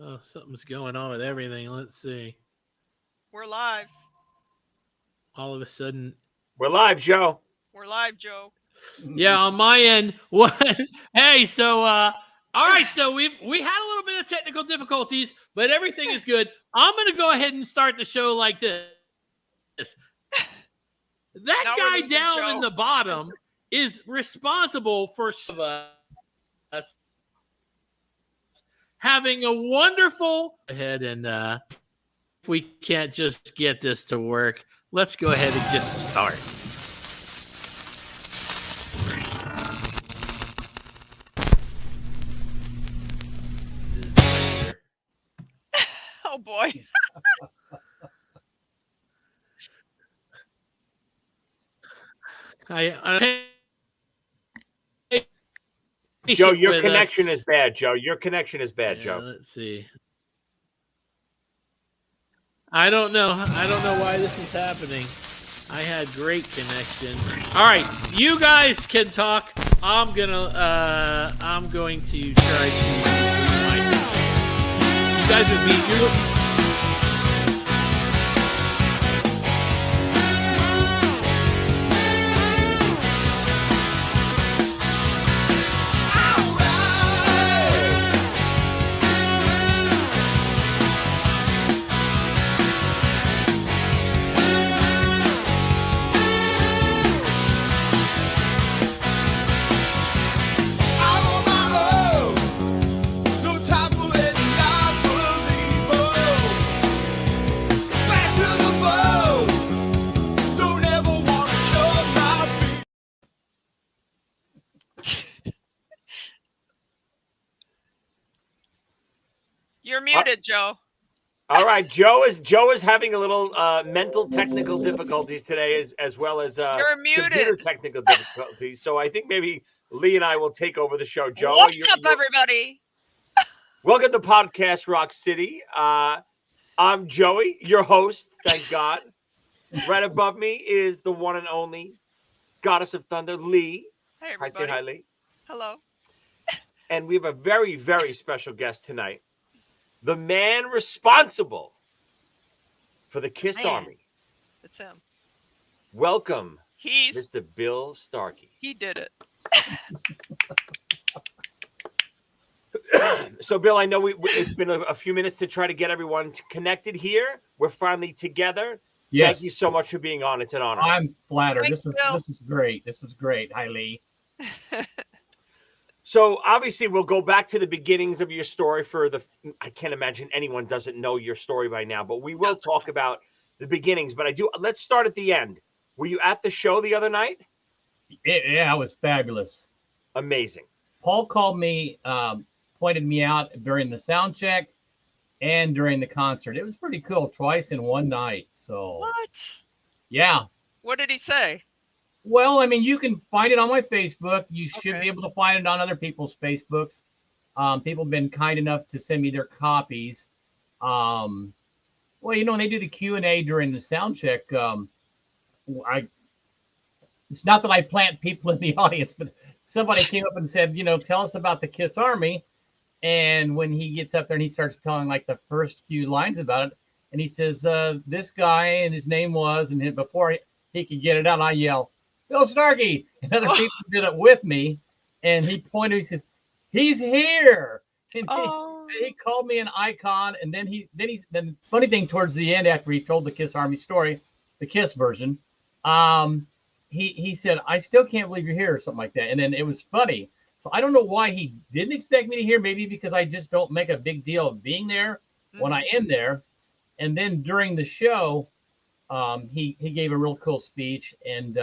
Oh, something's going on with everything. Let's see. We're live. All of a sudden, We're live, Joe. We're live, Joe. yeah, on my end. What? Hey, so all right, so we had a little bit of technical difficulties, but everything is good. I'm gonna go ahead and start the show like this. That Now guy we're losing down in Joe. the bottom is responsible for some of us having a wonderful ahead and if we can't just get this to work, let's go ahead and just start. Oh boy. I Joe, your connection is bad, Joe. Your connection is bad, Joe. Let's see. I don't know why this is happening. I had great connection. All right, you guys can talk. I'm going to try to you guys would be You're muted, Joe. All right, Joe is having a little mental technical difficulties today, as well as You're muted. computer technical difficulties. So I think maybe Lee and I will take over the show. Joe, What's up, everybody? Welcome to Podcast Rock City. I'm Joey, your host. Thank God. Right above me is the one and only Goddess of Thunder, Lee. Hey, I everybody. say hi, Lee. Hello. And we have a very, very special guest tonight. The man responsible for the Kiss Army. It's him. Welcome, He's Mr. Bill Starkey. He did it. So, Bill, I know it's been a few minutes to try to get everyone connected here. We're finally together. Yes. Thank you so much for being on. It's an honor. I'm flattered. Thanks, This Bill. is great. This is great. Hi, Lee. So obviously we'll go back to the beginnings of your story I can't imagine anyone doesn't know your story by now, but we will talk about the beginnings. But let's start at the end. Were you at the show the other night? Yeah, it was fabulous. Amazing. Paul called me, pointed me out during the sound check and during the concert. It was pretty cool, twice in one night. So What? yeah. What did he say? Well, I mean, you can find it on my Facebook. You should Okay. be able to find it on other people's Facebooks. People have been kind enough to send me their copies. Well, when they do the Q&A during the sound check, it's not that I plant people in the audience, but somebody came up and said, tell us about the Kiss Army. And when he gets up there and he starts telling like the first few lines about it, and he says, this guy and his name was, and before he could get it out, I yell, Bill Starkey. And other people did it with me. And he pointed, he says, he's here. And he called me an icon. And then the funny thing towards the end, after he told the Kiss Army story, the Kiss version, he said, I still can't believe you're here, or something like that. And then it was funny. So I don't know why he didn't expect me to hear, maybe because I just don't make a big deal of being there when I am there. And then during the show, he gave a real cool speech, and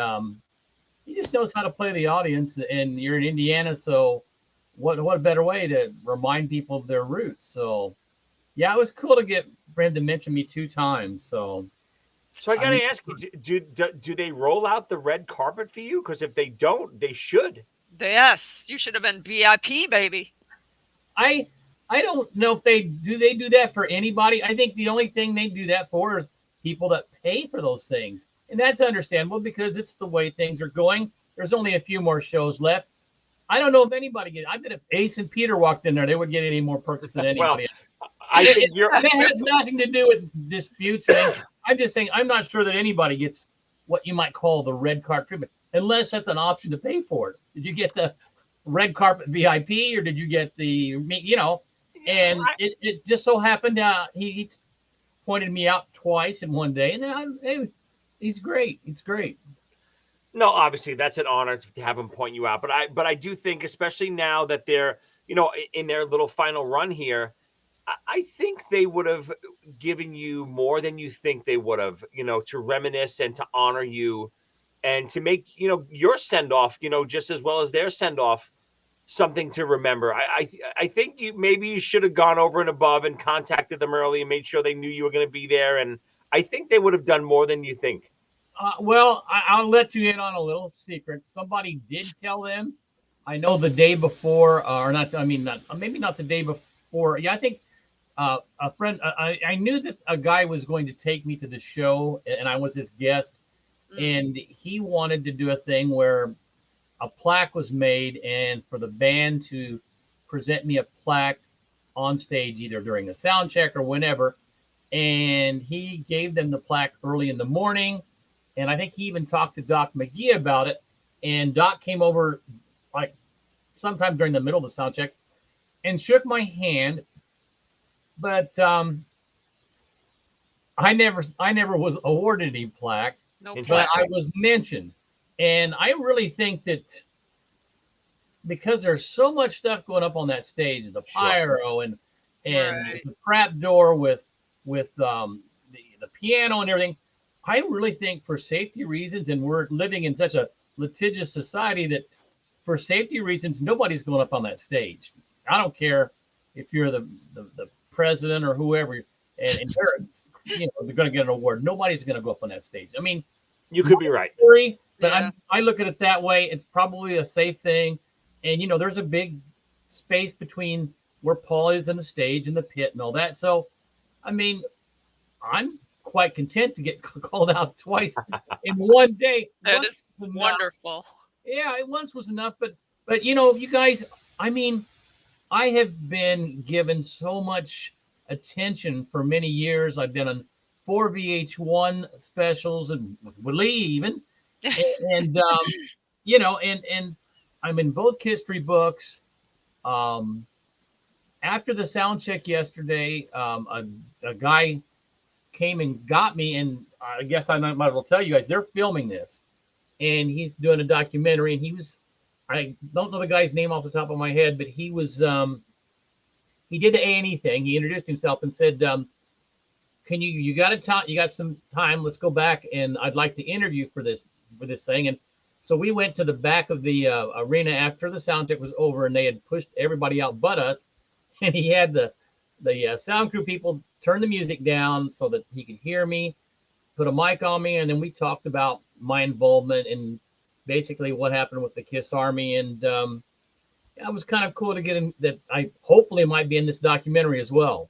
he just knows how to play the audience. And you're in Indiana, so what a better way to remind people of their roots. So yeah, it was cool to get for him to mention me 2 times. So I got to ask you, do they roll out the red carpet for you? Because if they don't, they should. Yes, you should have been VIP, baby. I don't know if they do that for anybody. I think the only thing they do that for is people that pay for those things. And that's understandable because it's the way things are going. There's only a few more shows left. I don't know if anybody I bet if Ace and Peter walked in there, they would get any more perks than anybody else. I think you're. That has nothing to do with disputes. I'm just saying I'm not sure that anybody gets what you might call the red carpet treatment, unless that's an option to pay for it. Did you get the red carpet VIP or did you get the, and it just so happened he pointed me out twice in one day, and he's great. It's great. No, obviously that's an honor to have him point you out. But I do think, especially now that they're, in their little final run here, I think they would have given you more than you think they would have, to reminisce and to honor you and to make, your send off, just as well as their send off, something to remember. I think maybe you should have gone over and above and contacted them early and made sure they knew you were going to be there. And I think they would have done more than you think. Well, I'll let you in on a little secret. Somebody did tell them. I know the day before, maybe not the day before. Yeah, I think a friend. I knew that a guy was going to take me to the show, and I was his guest, and he wanted to do a thing where a plaque was made, and for the band to present me a plaque on stage, either during a sound check or whenever. And he gave them the plaque early in the morning. And I think he even talked to Doc McGee about it. And Doc came over like sometime during the middle of the sound check and shook my hand. But I never was awarded any plaque, but I was mentioned. And I really think that because there's so much stuff going up on that stage, the pyro and the trap door with the piano and everything, I really think for safety reasons, and we're living in such a litigious society that for safety reasons, nobody's going up on that stage. I don't care if you're the president or whoever, and they're going to get an award. Nobody's going to go up on that stage. I mean, you could be right. But I look at it that way. It's probably a safe thing. And, there's a big space between where Paul is and the stage and the pit and all that. So, I mean, I'm quite content to get called out twice in one day. That is wonderful. Yeah, it once was enough. But you guys, I mean, I have been given so much attention for many years. I've been on 4 VH1 specials and with Willie even. And and I'm in both history books. After the sound check yesterday, a guy came and got me, and I guess I might as well tell you guys, they're filming this, and he's doing a documentary, and I don't know the guy's name off the top of my head, but he was, he did the A&E thing. He introduced himself and said, you got some time, let's go back, and I'd like to interview for this thing. And so we went to the back of the arena after the sound check was over, and they had pushed everybody out but us, and he had the sound crew people turn the music down so that he could hear me, put a mic on me, and then we talked about my involvement and basically what happened with the KISS Army. And it was kind of cool to get in that. I hopefully might be in this documentary as well.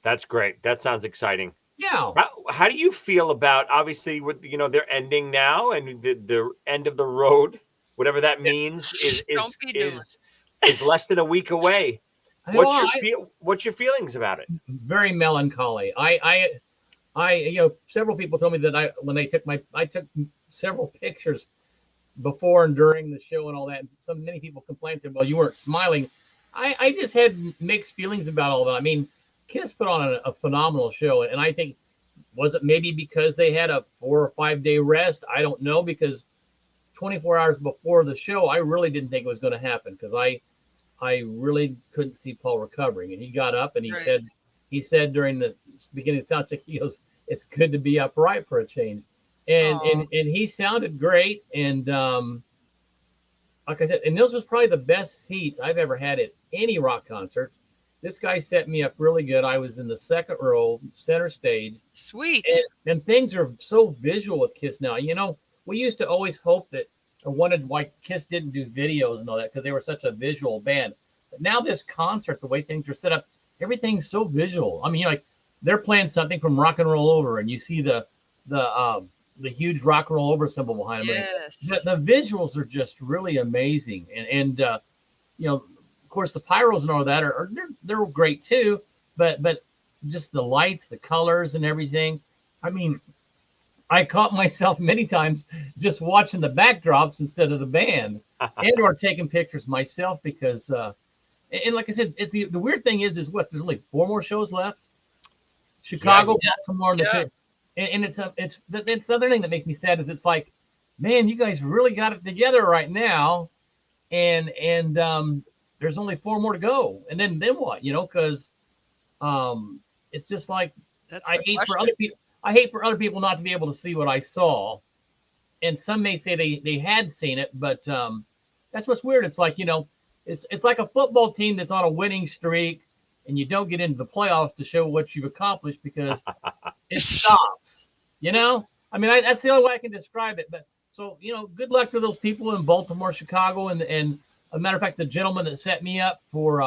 That's great. That sounds exciting. Yeah. How do you feel about, obviously, with they're ending now, and the end of the road, whatever that means, is less than a week away. What's your feelings about it? Very melancholy. I several people told me that I took several pictures before and during the show and all that. Many people complained and said, well, you weren't smiling. I just had mixed feelings about all that. I mean, KISS put on a phenomenal show, and I think, was it maybe because they had a 4 or 5 day rest? I don't know, because 24 hours before the show, I really didn't think it was going to happen, because I really couldn't see Paul recovering. And he got up and he said during the beginning of the sound check, he goes, it's good to be upright for a change. And he sounded great. And like I said, and those was probably the best seats I've ever had at any rock concert. This guy set me up really good. I was in the second row, center stage. Sweet. And things are so visual with KISS now. We used to always hope that, or wondered why KISS didn't do videos and all that, because they were such a visual band. But now this concert, the way things are set up, everything's so visual. I mean, they're playing something from Rock and Roll Over, and you see the huge Rock and Roll Over symbol behind them. Yes. The visuals are just really amazing. And of course, the pyros and all that they're great too. but just the lights, the colors, and everything. I mean, I caught myself many times just watching the backdrops instead of the band, and or taking pictures myself because. And like I said, it's the weird thing is what there's only 4 more shows left. Chicago, Baltimore, and it's the other thing that makes me sad is it's like, man, you guys really got it together right now, and there's only 4 more to go, and then what, because it's just like I hate for other people not to be able to see what I saw, and some may say they had seen it, but that's what's weird. It's like it's like a football team that's on a winning streak, and you don't get into the playoffs to show what you've accomplished because it stops. I mean, that's the only way I can describe it. But so good luck to those people in Baltimore, Chicago, and as a matter of fact, the gentleman that set me up for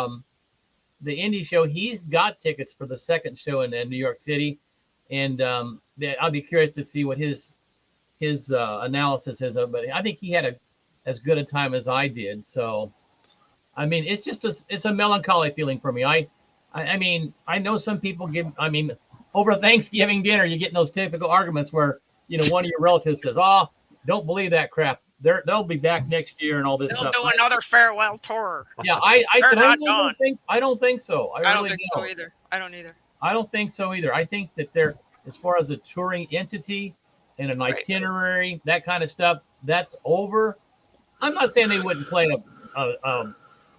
the indie show, he's got tickets for the second show in New York City, and I'll be curious to see what his analysis is of. But I think he had as good a time as I did. So. I mean, it's just it's a melancholy feeling for me. I mean, I know some people over Thanksgiving dinner, you get in those typical arguments where, one of your relatives says, "Oh, don't believe that crap. They'll be back next year and all this stuff." They'll do another farewell tour. Yeah, I said, I don't think so. I don't think so either. I don't either. I don't think so either. I think that they're, as far as a touring entity and an itinerary, that kind of stuff, that's over. I'm not saying they wouldn't play a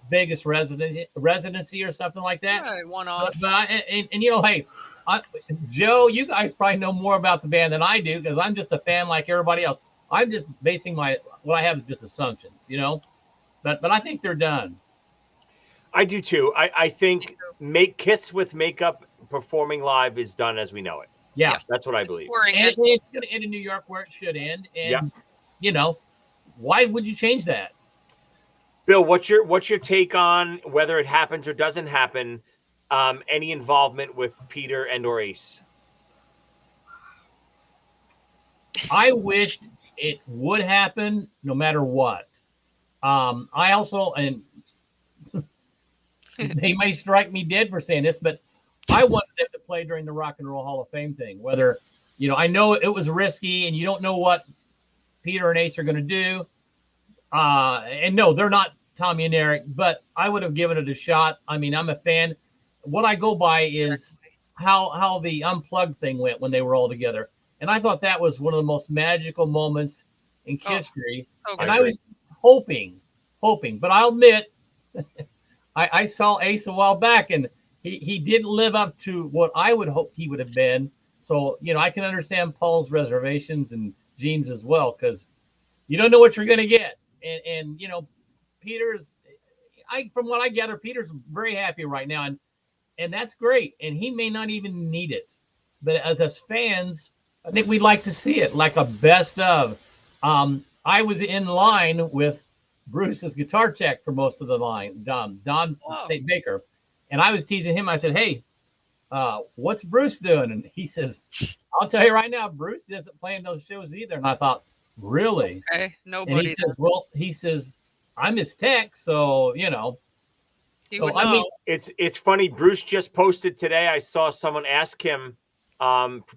Vegas residency or something like that. Yeah, one off. But hey, Joe, you guys probably know more about the band than I do because I'm just a fan like everybody else. I'm just basing what I have is just assumptions, But I think they're done. I do too. I think Kiss with Makeup performing live is done as we know it. Yeah, yes, that's what I believe. And it's going to end in New York where it should end. And why would you change that? Bill, what's your take on whether it happens or doesn't happen? Any involvement with Peter and or Ace? I wished it would happen no matter what. I also, and they may strike me dead for saying this, but I wanted them to play during the Rock and Roll Hall of Fame thing. Whether, I know it was risky and you don't know what Peter and Ace are going to do. And no, they're not Tommy and Eric, but I would have given it a shot. I mean, I'm a fan. What I go by is how the Unplugged thing went when they were all together. And I thought that was one of the most magical moments in history. And I was hoping, but I'll admit, I saw Ace a while back and he didn't live up to what I would hope he would have been. So, I can understand Paul's reservations and Gene's as well, because you don't know what you're going to get. And Peter's, from what I gather, Peter's very happy right now, and that's great. And he may not even need it, but as us fans, I think we'd like to see it like a best of. I was in line with Bruce's guitar tech for most of the line, Don St. Baker, and I was teasing him. I said, "Hey, what's Bruce doing?" And he says, "I'll tell you right now, Bruce doesn't play in those shows either." And I thought, really? Okay, nobody. And he says, I'm his tech, so He so would I mean, know. It's funny. Bruce just posted today. I saw someone ask him.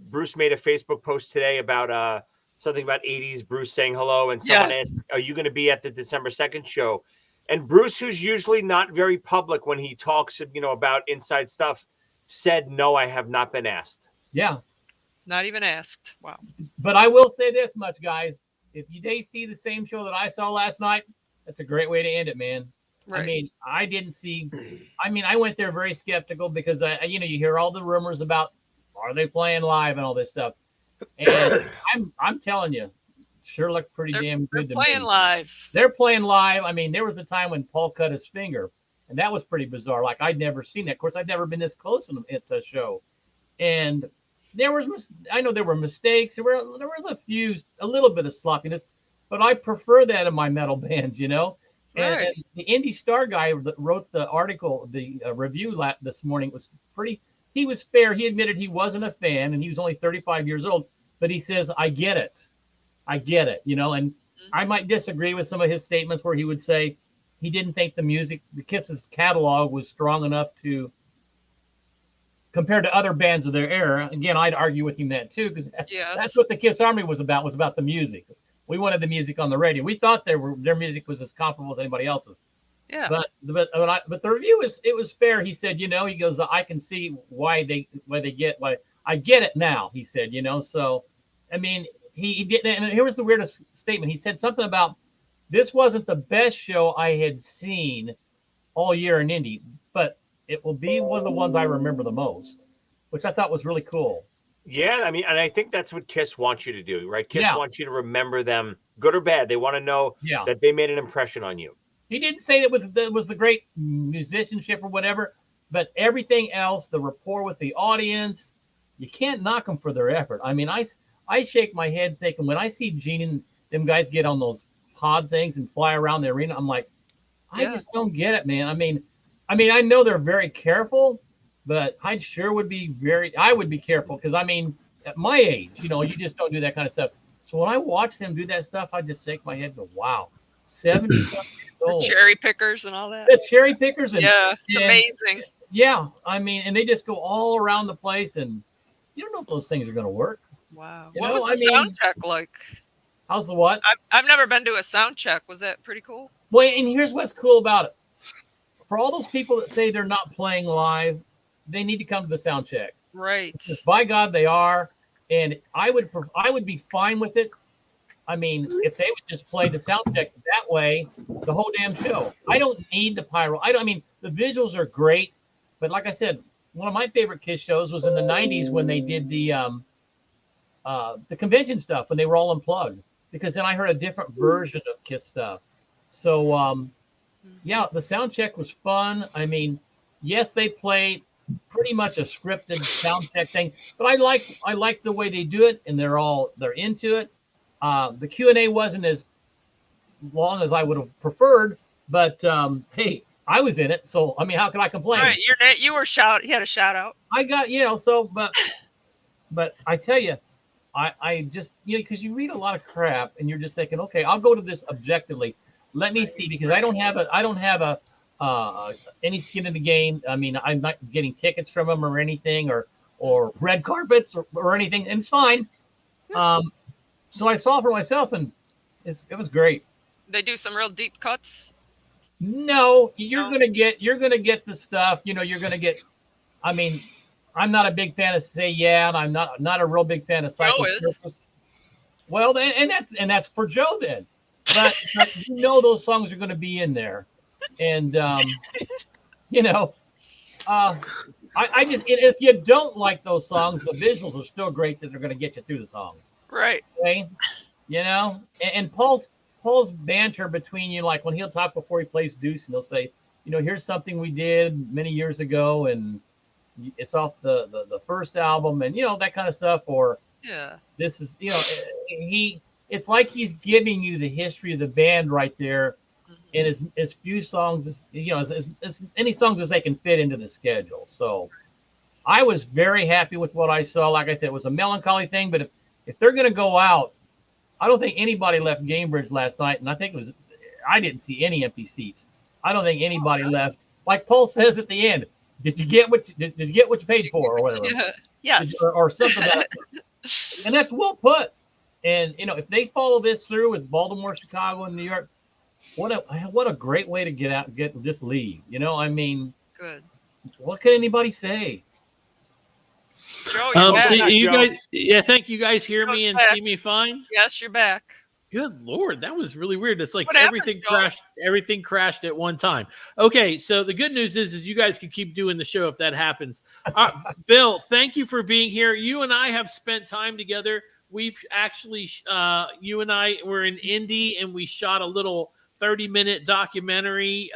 Bruce made a Facebook post today about something about 80s. Bruce saying hello, and someone asked, "Are you going to be at the December 2nd show?" And Bruce, who's usually not very public when he talks, about inside stuff, said, "No, I have not been asked." yeah. Not even asked. Wow. But I will say this much, guys: if they see the same show that I saw last night, that's a great way to end it, man. Right. I mean, I went there very skeptical because you hear all the rumors about are they playing live and all this stuff, and I'm telling you, sure looked pretty damn good to me. They're playing live. They're playing live. I mean, there was a time when Paul cut his finger, and that was pretty bizarre. Like I'd never seen that. Of course, I'd never been this close at a show, and I know there were mistakes. There was a little bit of sloppiness, but I prefer that in my metal bands, Right. And the Indie Star guy that wrote the article, the review this morning was he was fair. He admitted he wasn't a fan and he was only 35 years old, but he says, I get it, and I might disagree with some of his statements where he would say he didn't think the Kiss's catalog was strong enough to compared to other bands of their era. Again, I'd argue with him that too, because Yes. that's what the Kiss Army was about the music. We wanted the music on the radio. We thought their music was as comparable as anybody else's. Yeah. But the review was fair. He said, he goes, I can see why I get it now. He said, so I mean, he did. And here was the weirdest statement. He said something about this wasn't the best show I had seen all year in Indy, but it will be one of the ones I remember the most, which I thought was really cool. Yeah, I mean, and I think that's what Kiss wants you to do, right? Kiss Yeah. wants you to remember them, good or bad. They want to know Yeah. that they made an impression on you. He didn't say that was the great musicianship or whatever, but everything else, the rapport with the audience, you can't knock them for their effort. I mean, I shake my head thinking when I see Gene and them guys get on those pod things and fly around the arena, I'm like, I Yeah. just don't get it, man. I mean, I know they're very careful, but I sure would be careful because I mean, at my age, you just don't do that kind of stuff. So when I watch them do that stuff, I just shake my head and go, wow, 70 years old. Cherry pickers and all that. The cherry pickers and Yeah. and- Amazing. yeah, I mean, and they just go all around the place, and you don't know if those things are going to work. Wow. You What know, was I the mean- sound check like? How's the what? I've never been to a sound check. Was that pretty cool? Well, and here's what's cool about it. For all those people that say they're not playing live, they need to come to the sound check. Right. Just by God, they are, and I would be fine with it. I mean, if they would just play the sound check that way, the whole damn show. I don't need the pyro. I mean, the visuals are great, but like I said, one of my favorite Kiss shows was in the '90s when they did the convention stuff when they were all unplugged. Because then I heard a different version of Kiss stuff. So, yeah, the sound check was fun. I mean, yes, they played pretty much a scripted sound check thing, but I like the way they do it, and they're into it. The Q&A wasn't as long as I would have preferred, but hey, I was in it, so I mean, how can I complain? Right. You had a shout out. I got so, but I tell you, I just because you read a lot of crap and you're just thinking, okay, I'll go to this objectively. Let me see, because I don't have any skin in the game. I mean, I'm not getting tickets from them or anything, or red carpets or anything, and it's fine. So I saw it for myself, and it was great. They do some real deep cuts. No, you're gonna get the stuff. You're gonna get. I mean, I'm not a big fan of Say Yeah, and I'm not a real big fan of Psycho Circus. Well, and that's for Joe then. But those songs are going to be in there, and I just if you don't like those songs, the visuals are still great that they're going to get you through the songs. Right. Okay, and Paul's banter between like when he'll talk before he plays Deuce, and he'll say, here's something we did many years ago, and it's off the first album, and that kind of stuff, or yeah, this is it's like he's giving you the history of the band right there, in as few songs as any songs as they can fit into the schedule. So I was very happy with what I saw. Like I said, it was a melancholy thing, but if they're going to go out, I don't think anybody left Gamebridge last night, and I didn't see any empty seats. I don't think anybody left. Like Paul says at the end, did you get what you paid for, or whatever? Yeah. Yes. Or something like that. And that's well put. And if they follow this through with Baltimore, Chicago, and New York, what a great way to just leave. I mean, Good. What can anybody say? Joe, you're back. So you Joe. guys, think you guys hear me Joe's and back. see me fine? Yes, you're back. Good Lord, that was really weird. It's like What happened, everything Joe? crashed. Everything crashed at one time. Okay, so the good news is you guys can keep doing the show if that happens. Bill, thank you for being here. You and I have spent time together. We've actually, you and I were in Indy, and we shot a little 30-minute documentary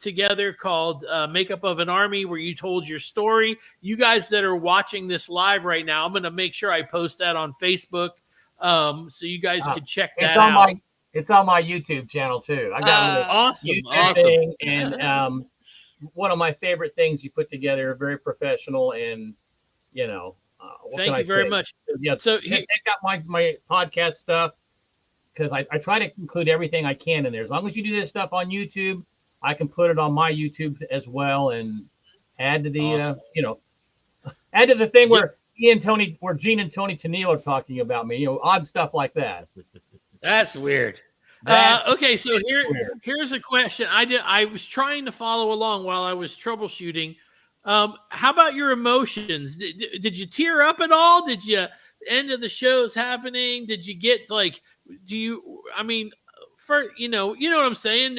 together called Makeup of an Army, where you told your story. You guys that are watching this live right now, I'm going to make sure I post that on Facebook. So you guys can check that out. It's on my YouTube channel too. I got a Awesome. YouTube thing, and one of my favorite things you put together, very professional, and what Thank can you I very say? much. Yeah, So check out my podcast stuff, because I try to include everything I can in there. As long as you do this stuff on YouTube, I can put it on my YouTube as well and add to the Awesome. Add to the thing where Gene and Tony Tennille are talking about me, odd stuff like that. That's weird. Okay, so here's a question. I was trying to follow along while I was troubleshooting. How about your emotions? Did you tear up at all? Did you end of the show's happening? Did you get like? You know what I'm saying?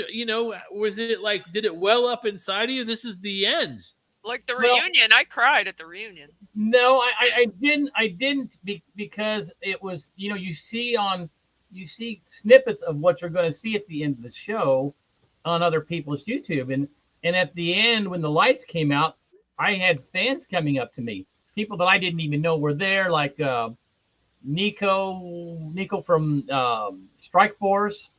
Was it like? Did it well up inside of you? This is the end. Like the reunion, I cried at the reunion. No, I didn't because it was, you see snippets of what you're going to see at the end of the show on other people's YouTube. And at the end, when the lights came out, I had fans coming up to me, people that I didn't even know were there, like Nico from Strike Force,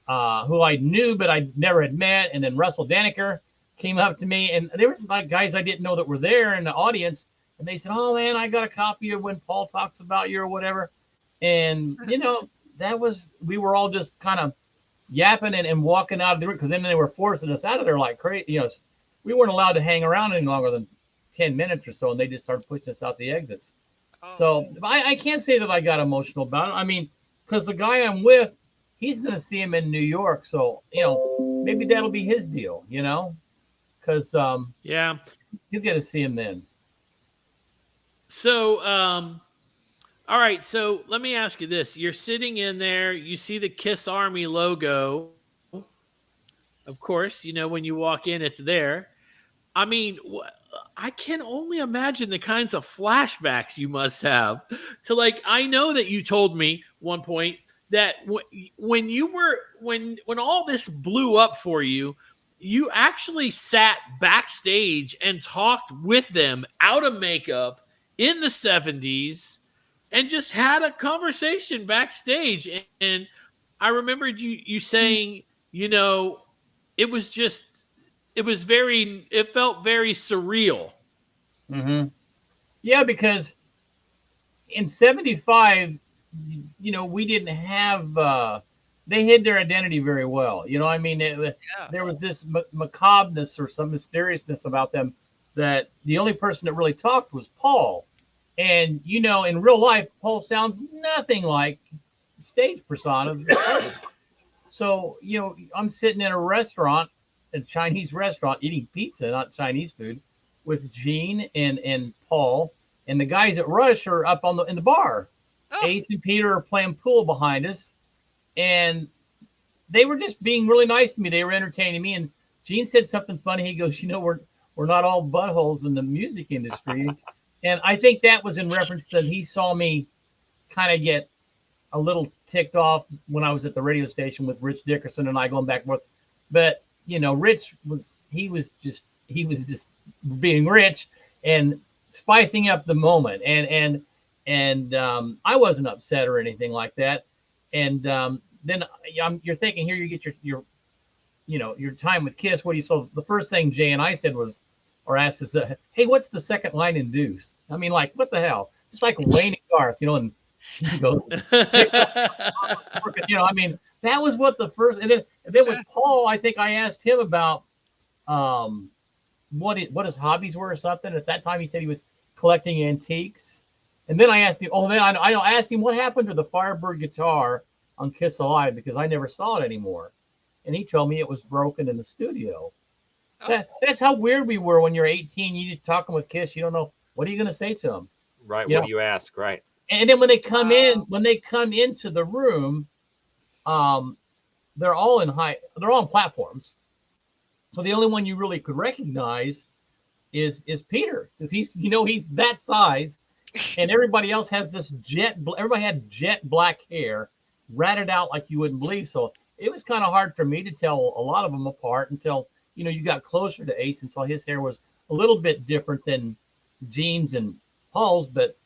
who I knew, but I never had met. And then Russell Daneker came up to me, and there was like guys I didn't know that were there in the audience. And they said, "Oh man, I got a copy of when Paul talks about you or whatever." And, we were all just kind of yapping and walking out of the room, because then they were forcing us out of there like crazy. We weren't allowed to hang around any longer than 10 minutes or so, and they just started pushing us out the exits. Oh. So I can't say that I got emotional about it. I mean, because the guy I'm with, he's going to see him in New York. So, maybe that'll be his deal, because yeah, you get to see him then. So, all right. So let me ask you this. You're sitting in there, you see the Kiss Army logo. Of course, when you walk in, it's there. I mean, I can only imagine the kinds of flashbacks you must have to, like, I know that you told me one point that when all this blew up for you, you actually sat backstage and talked with them out of makeup in the 70s and just had a conversation backstage. And I remembered you saying, it felt very surreal. Mm-hmm. Yeah, because in 75, we didn't have, they hid their identity very well. There was this macabreness or some mysteriousness about them that the only person that really talked was Paul. And, in real life, Paul sounds nothing like the stage persona. So, I'm sitting in a Chinese restaurant, eating pizza, not Chinese food, with Gene and Paul. And the guys at Rush are up in the bar. Oh. Ace and Peter are playing pool behind us. And they were just being really nice to me. They were entertaining me. And Gene said something funny. He goes, we're not all buttholes in the music industry. And I think that was in reference that he saw me kind of get a little ticked off when I was at the radio station with Rich Dickerson and I going back and forth. But, Rich was just being Rich and spicing up the moment. And I wasn't upset or anything like that. And then you're thinking, here you get your time with Kiss. What do you saw? The first thing Jay and I said was, or asked us, "Hey, what's the second line in Deuce?" I mean, like, what the hell? It's like Wayne and Garth, and he goes, I mean, that was what the first. And then with Paul, I think I asked him about what his hobbies were or something. At that time, he said he was collecting antiques. And then I asked him. I asked him what happened to the Firebird guitar on Kiss Alive, because I never saw it anymore. And he told me it was broken in the studio. Oh. That's how weird we were when you're 18. You just talking with Kiss. You don't know what are you going to say to them. Right. What do you ask? Right. And then when they come into the room, they're all on platforms. So the only one you really could recognize is Peter, because he's that size, and everybody else has this everybody had jet black hair, ratted out like you wouldn't believe. So it was kind of hard for me to tell a lot of them apart until you got closer to Ace and saw his hair was a little bit different than Gene's and Paul's, but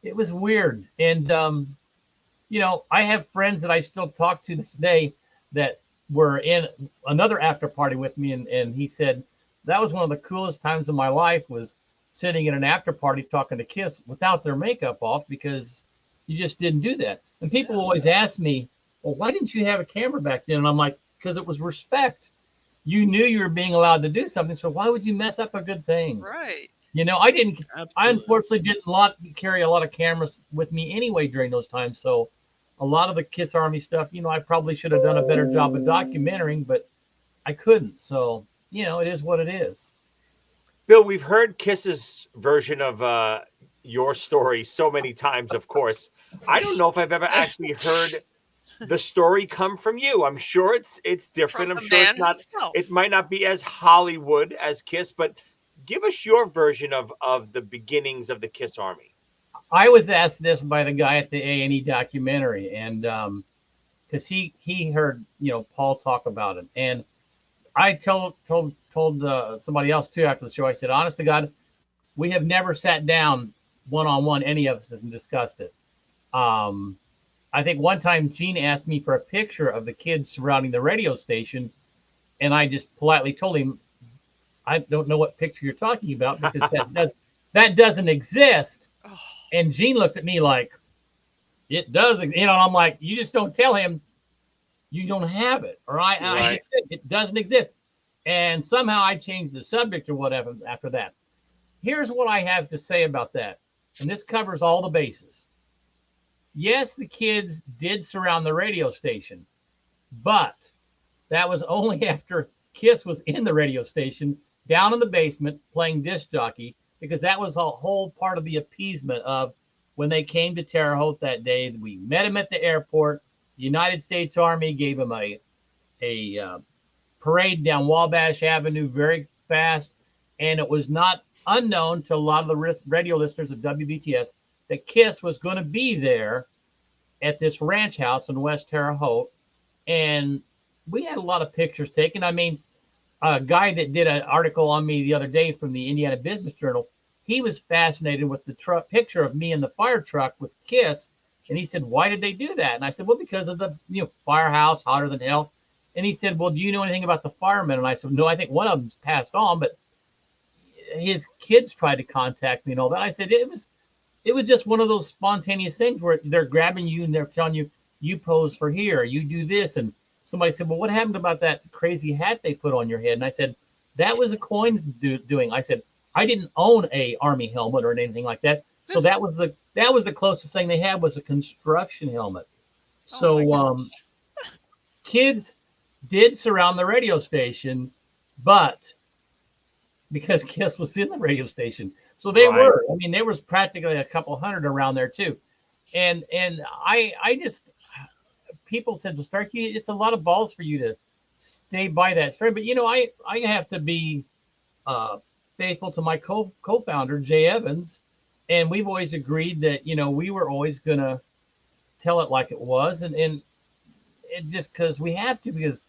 it was weird. And I have friends that I still talk to this day that were in another after party with me, and he said that was one of the coolest times of my life, was sitting in an after party talking to Kiss without their makeup off, because you just didn't do that. And people always ask me, well, why didn't you have a camera back then? And I'm like, because it was respect. You knew you were being allowed to do something, so why would you mess up a good thing? Right. You know, I didn't. I Absolutely. unfortunately didn't carry a lot of cameras with me anyway during those times. So, a lot of the Kiss Army stuff, you know, I probably should have done a better job of documenting, but I couldn't. So, you know, it is what it is. Bill, we've heard Kiss's version of your story so many times, of course. I don't know if I've ever actually heard the story come from you. I'm sure it's different. From I'm the sure it's man not, himself. it might not be as Hollywood as Kiss, but give us your version of the beginnings of the Kiss Army. I was asked this by the guy at the A&E documentary, and because he heard, you know, Paul talk about it, and I told somebody else too after the show. I said, honest to God, we have never sat down one-on-one, any of us, and discussed it. I think one time Gene asked me for a picture of the kids surrounding the radio station, and I just politely told him, I don't know what picture you're talking about because that doesn't exist. Oh, And Gene looked at me like, it does, you know, and I'm like, you just don't tell him you don't have it. All right. And I Right. just said it doesn't exist. And somehow I changed the subject or whatever after that. Here's what I have to say about that. And this covers all the bases. Yes, the kids did surround the radio station, but that was only after Kiss was in the radio station down in the basement playing disc jockey, because that was a whole part of the appeasement of when they came to Terre Haute that day. We met him at the airport. The United States Army gave him a parade down Wabash Avenue very fast, and it was not unknown to a lot of the radio listeners of WBTS that Kiss was going to be there at this ranch house in West Terre Haute, and we had a lot of pictures taken. I mean, a guy that did an article on me the other day from the Indiana Business Journal, he was fascinated with the picture of me in the fire truck with Kiss, and he said, why did they do that? And I said, well, because of the firehouse, hotter than hell. And he said, well, do you know anything about the firemen? And I said, no, I think one of them's passed on, but his kids tried to contact me and all that. I said, it was just one of those spontaneous things where they're grabbing you and they're telling you, you pose for here, you do this. And somebody said, well, what happened about that crazy hat they put on your head? And I said, that was a coins doing. I said, I didn't own a Army helmet or anything like that. So that was the closest thing they had was a construction helmet. So kids did surround the radio station, but because Kiss was in the radio station. So they were. I mean, there was practically a couple hundred around there too. And I just, people said to start, it's a lot of balls for you to stay by that story. But, you know, I have to be faithful to my co-founder, Jay Evans. And we've always agreed that, you know, we were always going to tell it like it was. And it just because we have to, because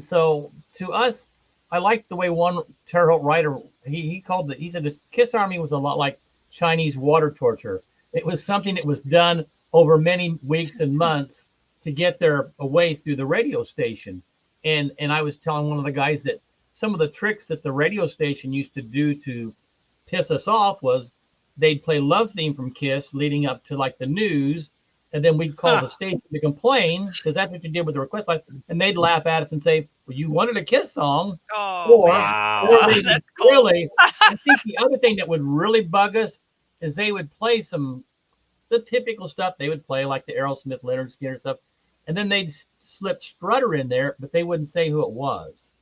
so to us, I like the way one Terre Haute writer, he said the Kiss Army was a lot like Chinese water torture. It was something that was done over many weeks and months to get their way through the radio station. And I was telling one of the guys that some of the tricks that the radio station used to do to piss us off was they'd play Love Theme from Kiss leading up to like the news, and then we'd call the station to complain, because that's what you did with the request line, and they'd laugh at us and say, well, you wanted a Kiss song. Oh, Wow. Or they That's really, I think the other thing that would really bug us is they would play the typical stuff they would play, like the Aerosmith, Leonard Skinner stuff, and then they'd slip Strutter in there, but they wouldn't say who it was.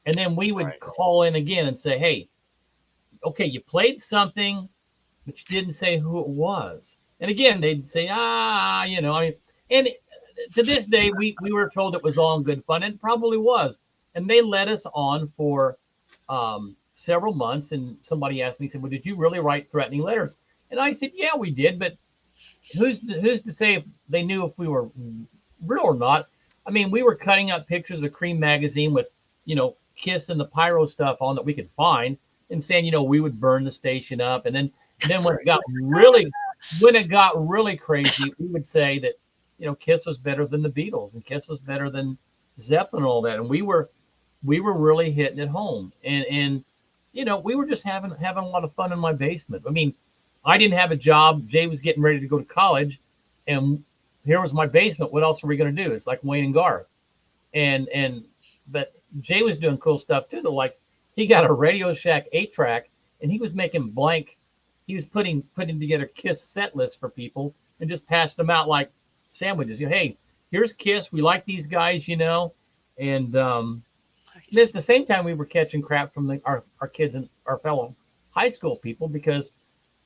And then we would call in again and say, hey, okay, you played something, but you didn't say who it was. And again, they'd say, you know, I mean, and to this day, we were told it was all in good fun, and it probably was. And they let us on for several months. And somebody asked me, said, well, did you really write threatening letters? And I said, yeah, we did. But who's to say if they knew if we were real or not? I mean, we were cutting up pictures of Cream magazine with, you know, Kiss and the pyro stuff on that we could find, and saying, you know, we would burn the station up. And then when it got really crazy, we would say that, you know, Kiss was better than the Beatles and Kiss was better than Zeppelin and all that. And we were really hitting it home. And you know, we were just having a lot of fun in my basement. I mean, I didn't have a job. Jay was getting ready to go to college, and here was my basement. What else are we going to do? It's like Wayne and Garth. But Jay was doing cool stuff too. Though, like he got a Radio Shack 8-track, and he was making blank. He was putting together Kiss set lists for people and just passed them out like sandwiches. Hey, here's Kiss. We like these guys, and at the same time, we were catching crap from our kids and our fellow high school people because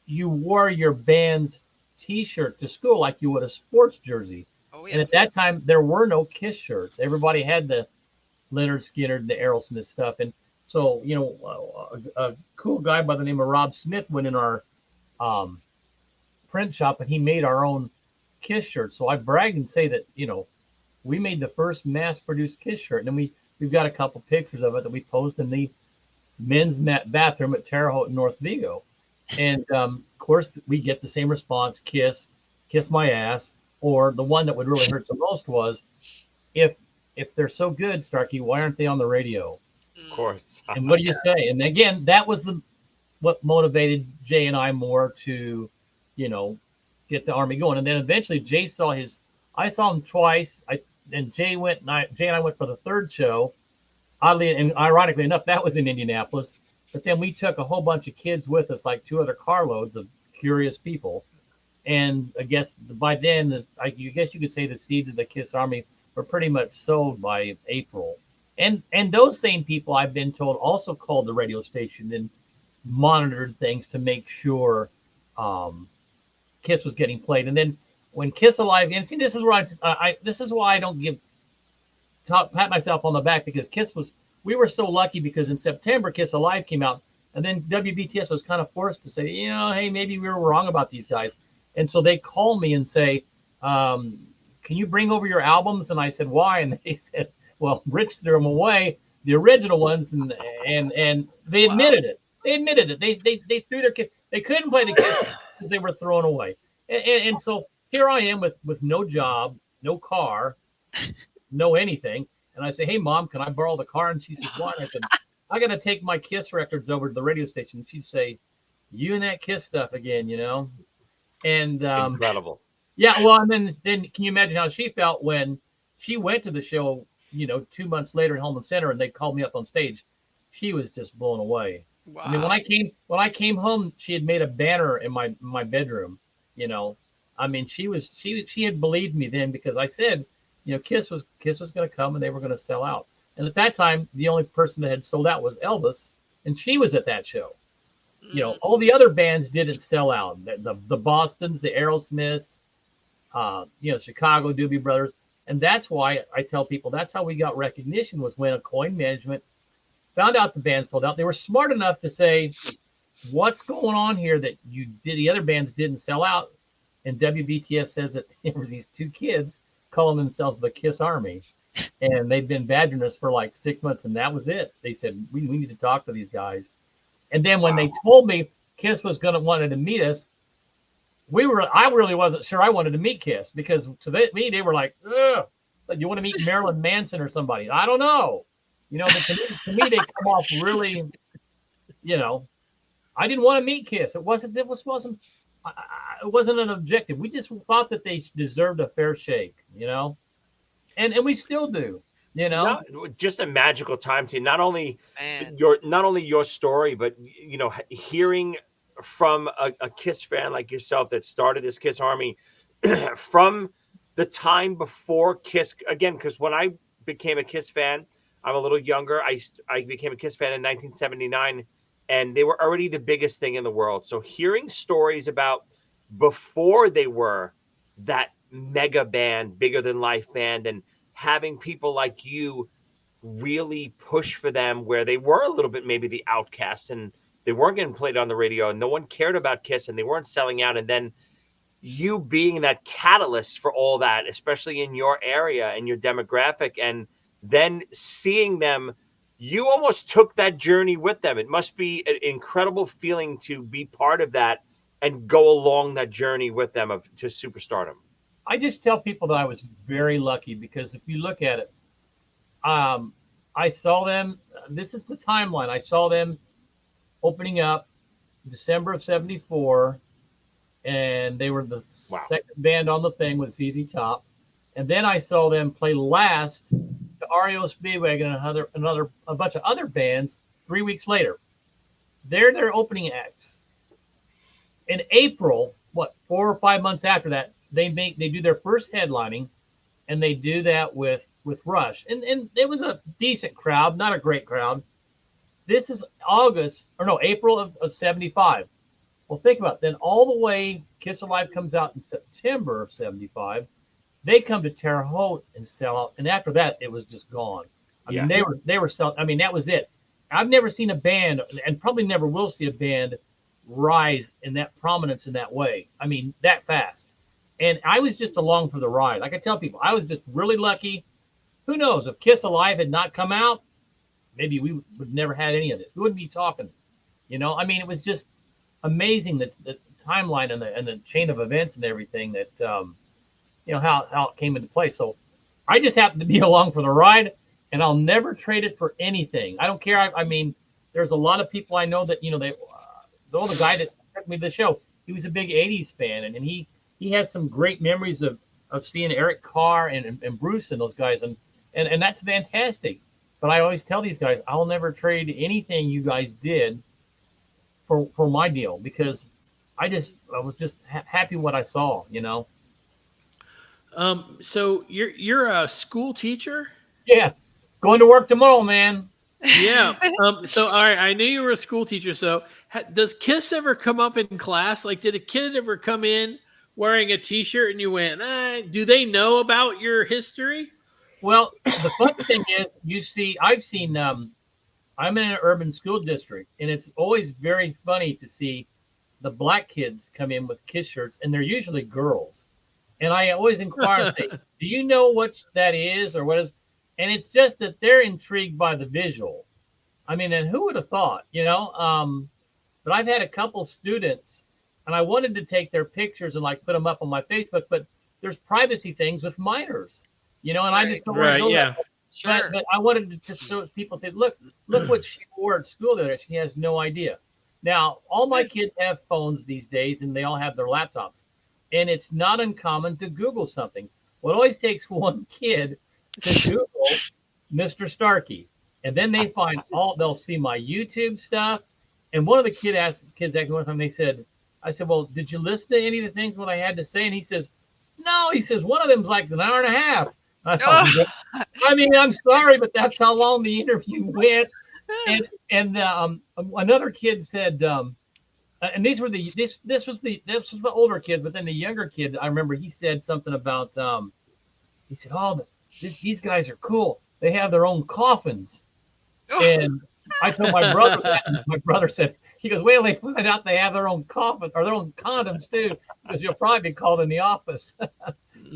you wore your band's T-shirt to school like you would a sports jersey. Oh, yeah. And at that time, there were no Kiss shirts. Everybody had the Leonard Skinner, the Aerosmith stuff. And so, a cool guy by the name of Rob Smith went in our print shop and he made our own Kiss shirt. So I brag and say that, we made the first mass-produced Kiss shirt. And then we've got a couple pictures of it that we post in the men's bathroom at Terre Haute in North Vigo. And, of course, we get the same response, Kiss my ass. Or the one that would really hurt the most was, if they're so good, Starkey, why aren't they on the radio? Of course. And what do you say? And again, that was what motivated Jay and I more to, get the Army going. And then eventually Jay I saw him twice. Jay and I went for the third show. Oddly and ironically enough, that was in Indianapolis. But then we took a whole bunch of kids with us, like 2 other carloads of curious people. And I guess by then, I guess you could say the seeds of the Kiss Army were pretty much sowed by April. And those same people, I've been told, also called the radio station and monitored things to make sure Kiss was getting played. And then when Kiss Alive, and see, this is where this is why I don't pat myself on the back, because we were so lucky because in September Kiss Alive came out, and then WBTS was kind of forced to say, hey, maybe we were wrong about these guys. And so they call me and say, can you bring over your albums? And I said, why? And they said, well, Rich threw them away, the original ones, and they admitted it. They admitted it. They threw their Kiss. They couldn't play the Kiss because they were thrown away. And so here I am with no job, no car, no anything. And I say, hey, Mom, can I borrow the car? And she says, why? And I said, I got to take my Kiss records over to the radio station. And she'd say, you and that Kiss stuff again, And incredible. Yeah, well, and then can you imagine how she felt when she went to the show, 2 months later in Holman Center, and they called me up on stage? She was just blown away. Wow. I mean, when I came home, she had made a banner in my bedroom. I mean, she had believed me then, because I said, Kiss was going to come and they were going to sell out. And at that time, the only person that had sold out was Elvis, and she was at that show. All the other bands didn't sell out. The Bostons, the Aerosmiths, Chicago Doobie Brothers. And that's why I tell people that's how we got recognition, was when Coin Management found out the band sold out. They were smart enough to say, what's going on here that the other bands didn't sell out? And WBTS says that it was these 2 kids calling themselves the Kiss Army. And they've been badgering us for like 6 months, and that was it. They said, we need to talk to these guys. And then when they told me Kiss wanted to meet us, I really wasn't sure I wanted to meet Kiss, because to me, they were like, ugh. It's like, you want to meet Marilyn Manson or somebody? I don't know. But to me, they come off really, I didn't want to meet Kiss. It wasn't an objective. We just thought that they deserved a fair shake, and we still do. Just a magical time to not only Man. your story, but hearing from a Kiss fan like yourself that started this Kiss Army from the time before Kiss. Again, because when I became a Kiss fan, I'm a little younger. I became a Kiss fan in 1979, and they were already the biggest thing in the world. So hearing stories about before they were that mega band, bigger than life band, and having people like you really push for them, where they were a little bit maybe the outcasts and they weren't getting played on the radio and no one cared about Kiss and they weren't selling out. And then you being that catalyst for all that, especially in your area and your demographic, and then seeing them, you almost took that journey with them. It must be an incredible feeling to be part of that and go along that journey with them to superstardom. I just tell people that I was very lucky, because if you look at it, I saw them. This is the timeline. I saw them opening up December of '74, and they were the second band on the thing with ZZ Top. And then I saw them play last to REO Speedwagon and a bunch of other bands 3 weeks later. they're their opening acts. In April, 4 or 5 months after that, they do their first headlining, and they do that with Rush, and it was a decent crowd, not a great crowd. This is April of 75. Well, think about it. Then all the way Kiss Alive comes out in September of 75. They come to Terre Haute and sell out, and after that, it was just gone. I mean, they were selling. I mean, that was it. I've never seen a band, and probably never will see a band rise in that prominence in that way. I mean, that fast. And I was just along for the ride. Like I tell people, I was just really lucky. Who knows? If Kiss Alive had not come out, maybe we would never had any of this. We wouldn't be talking. I mean, it was just amazing that the timeline and the chain of events and everything that how it came into play. So I just happened to be along for the ride, and I'll never trade it for anything. I don't care. I mean, there's a lot of people I know that the guy that took me to the show, he was a big 80s fan, and he has some great memories of seeing Eric Carr and Bruce and those guys, and that's fantastic. But I always tell these guys, I'll never trade anything you guys did for my deal, because I was just happy what I saw, So you're a school teacher? Yeah, going to work tomorrow, man. Yeah. So all right, I knew you were a school teacher. So does Kiss ever come up in class? Like, did a kid ever come in wearing a T-shirt and you went, do they know about your history? Well, the fun thing is, I've seen, I'm in an urban school district, and it's always very funny to see the black kids come in with Kiss shirts, and they're usually girls. And I always inquire and say, do you know what that is or what is? And it's just that they're intrigued by the visual. I mean, and who would have thought, But I've had a couple students, and I wanted to take their pictures and put them up on my Facebook, but there's privacy things with minors, and I just don't want to go that. Sure. But I wanted to just show people, say, look what she wore at school there. She has no idea. Now, all my kids have phones these days, and they all have their laptops. And it's not uncommon to Google something. Well, it always takes one kid to Google Mr. Starkey. And then they they'll see my YouTube stuff. And one of the kids asked one time, I said, well, did you listen to any of the things what I had to say? And he says, no. He says, one of them's like an hour and a half. I thought, I mean, I'm sorry, but that's how long the interview went. And another kid said, and this was the older kids, but then the younger kid, I remember he said something about, he said, these guys are cool. They have their own coffins. And I told my brother that, and my brother said, he goes, wait till they find out they have their own coffin or their own condoms too, because you'll probably be called in the office.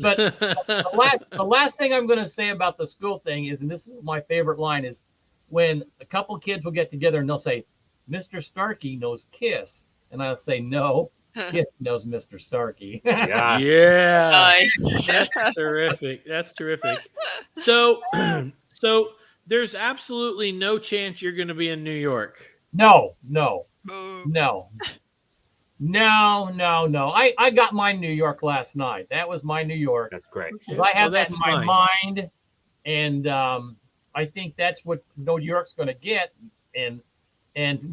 But the last thing I'm going to say about the school thing is, and this is my favorite line, is when a couple kids will get together and they'll say, Mr. Starkey knows Kiss. And I'll say, no, Kiss knows Mr. Starkey. Yeah. Nice. That's terrific. That's terrific. So there's absolutely no chance you're going to be in New York. No. Boo. No. I got my New York last night. That was my New York. That's great. Okay. I have that that's in my fine. mind, and I think that's what New York's going to get, and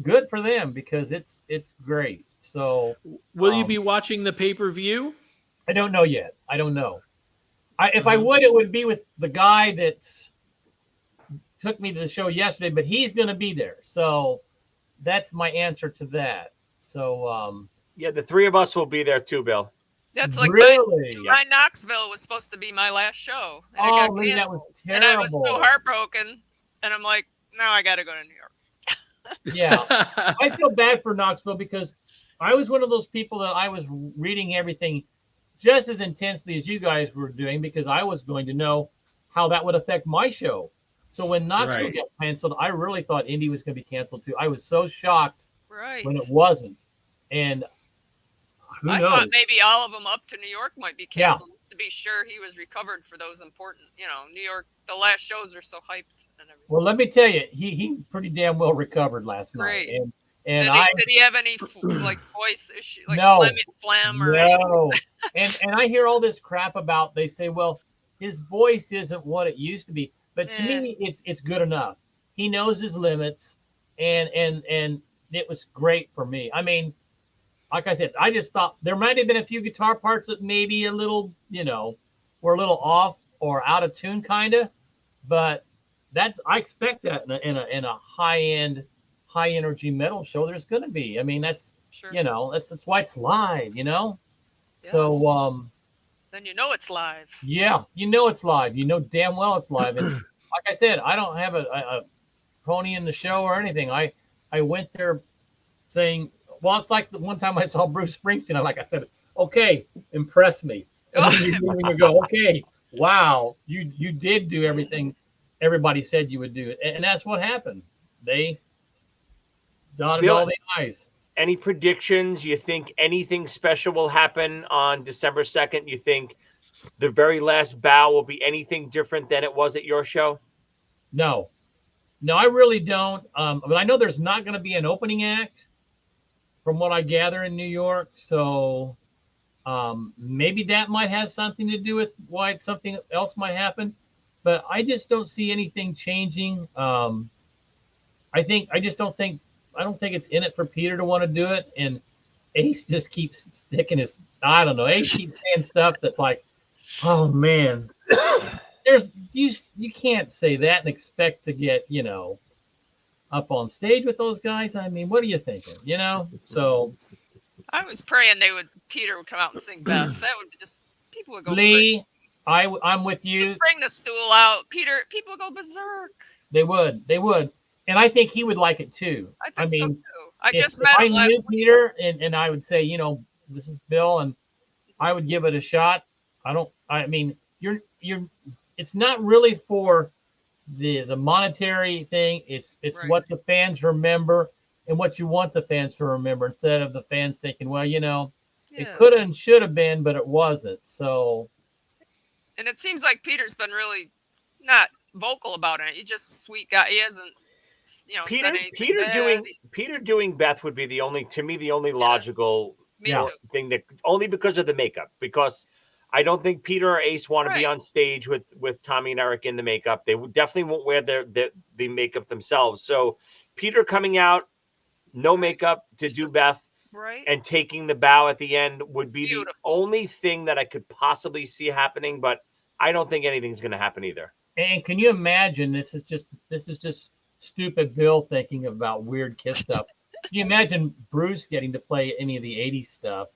good for them, because it's great. So, will you be watching the pay-per-view? I don't know yet. I don't know. If I would, it would be with the guy that took me to the show yesterday, but he's going to be there. So that's my answer to that. So, yeah, the three of us will be there too, Bill. That's like really? my Knoxville was supposed to be my last show. And Oh, it got Lee, that canceled. was And I was terrible. so heartbroken. And I'm like, now I got to go to New York. Yeah. I feel bad for Knoxville, because I was one of those people that I was reading everything just as intensely as you guys were doing, because I was going to know how that would affect my show. So when Knoxville Right. got canceled, I really thought Indy was going to be canceled too. I was so shocked Right. when it wasn't. And who I knows? thought maybe all of them up to New York might be Yeah. canceled, to be sure he was recovered for those important, New York, the last shows are so hyped and everything. Well, let me tell you, he pretty damn well recovered last Great. night. And Did he have any voice issue, like No. phlegm or anything? No. and I hear all this crap about, they say, well, his voice isn't what it used to be. But to me, it's good enough. He knows his limits, and it was great for me. I mean, like I said, I just thought there might have been a few guitar parts that maybe a little, were a little off or out of tune, kind of. But I expect that in a high end, high energy metal show. There's going to be. I mean, that's Sure. that's why it's live. Yeah. So Then you know it's live. yeah, it's live. You know damn well it's live. And like I said, I don't have a pony in the show or anything. I went there saying, well, it's like the one time I saw Bruce Springsteen. Like I said, okay, impress me. And then you go, okay, wow, you did do everything everybody said you would do. And that's what happened. They dotted all the I's. Any predictions? You think anything special will happen on December 2nd? You think the very last bow will be anything different than it was at your show? No, I really don't. But I know there's not going to be an opening act from what I gather in New York. So maybe that might have something to do with why something else might happen. But I just don't see anything changing. I don't think it's in it for Peter to want to do it. And Ace just keeps sticking his, I don't know. Ace keeps saying stuff that like, oh man, you can't say that and expect to get, up on stage with those guys. I mean, what are you thinking? So I was praying Peter would come out and sing Beth. That would be just, people would go Lee, I'm with you. Just bring the stool out. Peter, people would go berserk. They would. And I think he would like it too. I mean, so too. If I knew Peter and I would say, this is Bill, and I would give it a shot. It's not really for the monetary thing. It's right. What the fans remember and what you want the fans to remember, instead of the fans thinking, well, it could have and should have been, but it wasn't. So. And it seems like Peter's been really not vocal about it. He's just a sweet guy. He hasn't, Peter doing Beth would be the only logical thing, that only because of the makeup, because I don't think Peter or Ace want to be on stage with Tommy and Eric in the makeup. They definitely won't wear the makeup themselves. So Peter coming out, no makeup to do Beth, and taking the bow at the end would be the only thing that I could possibly see happening. But I don't think anything's going to happen either. And can you imagine? This is just stupid Bill thinking about weird Kiss stuff. Can you imagine Bruce getting to play any of the 80s stuff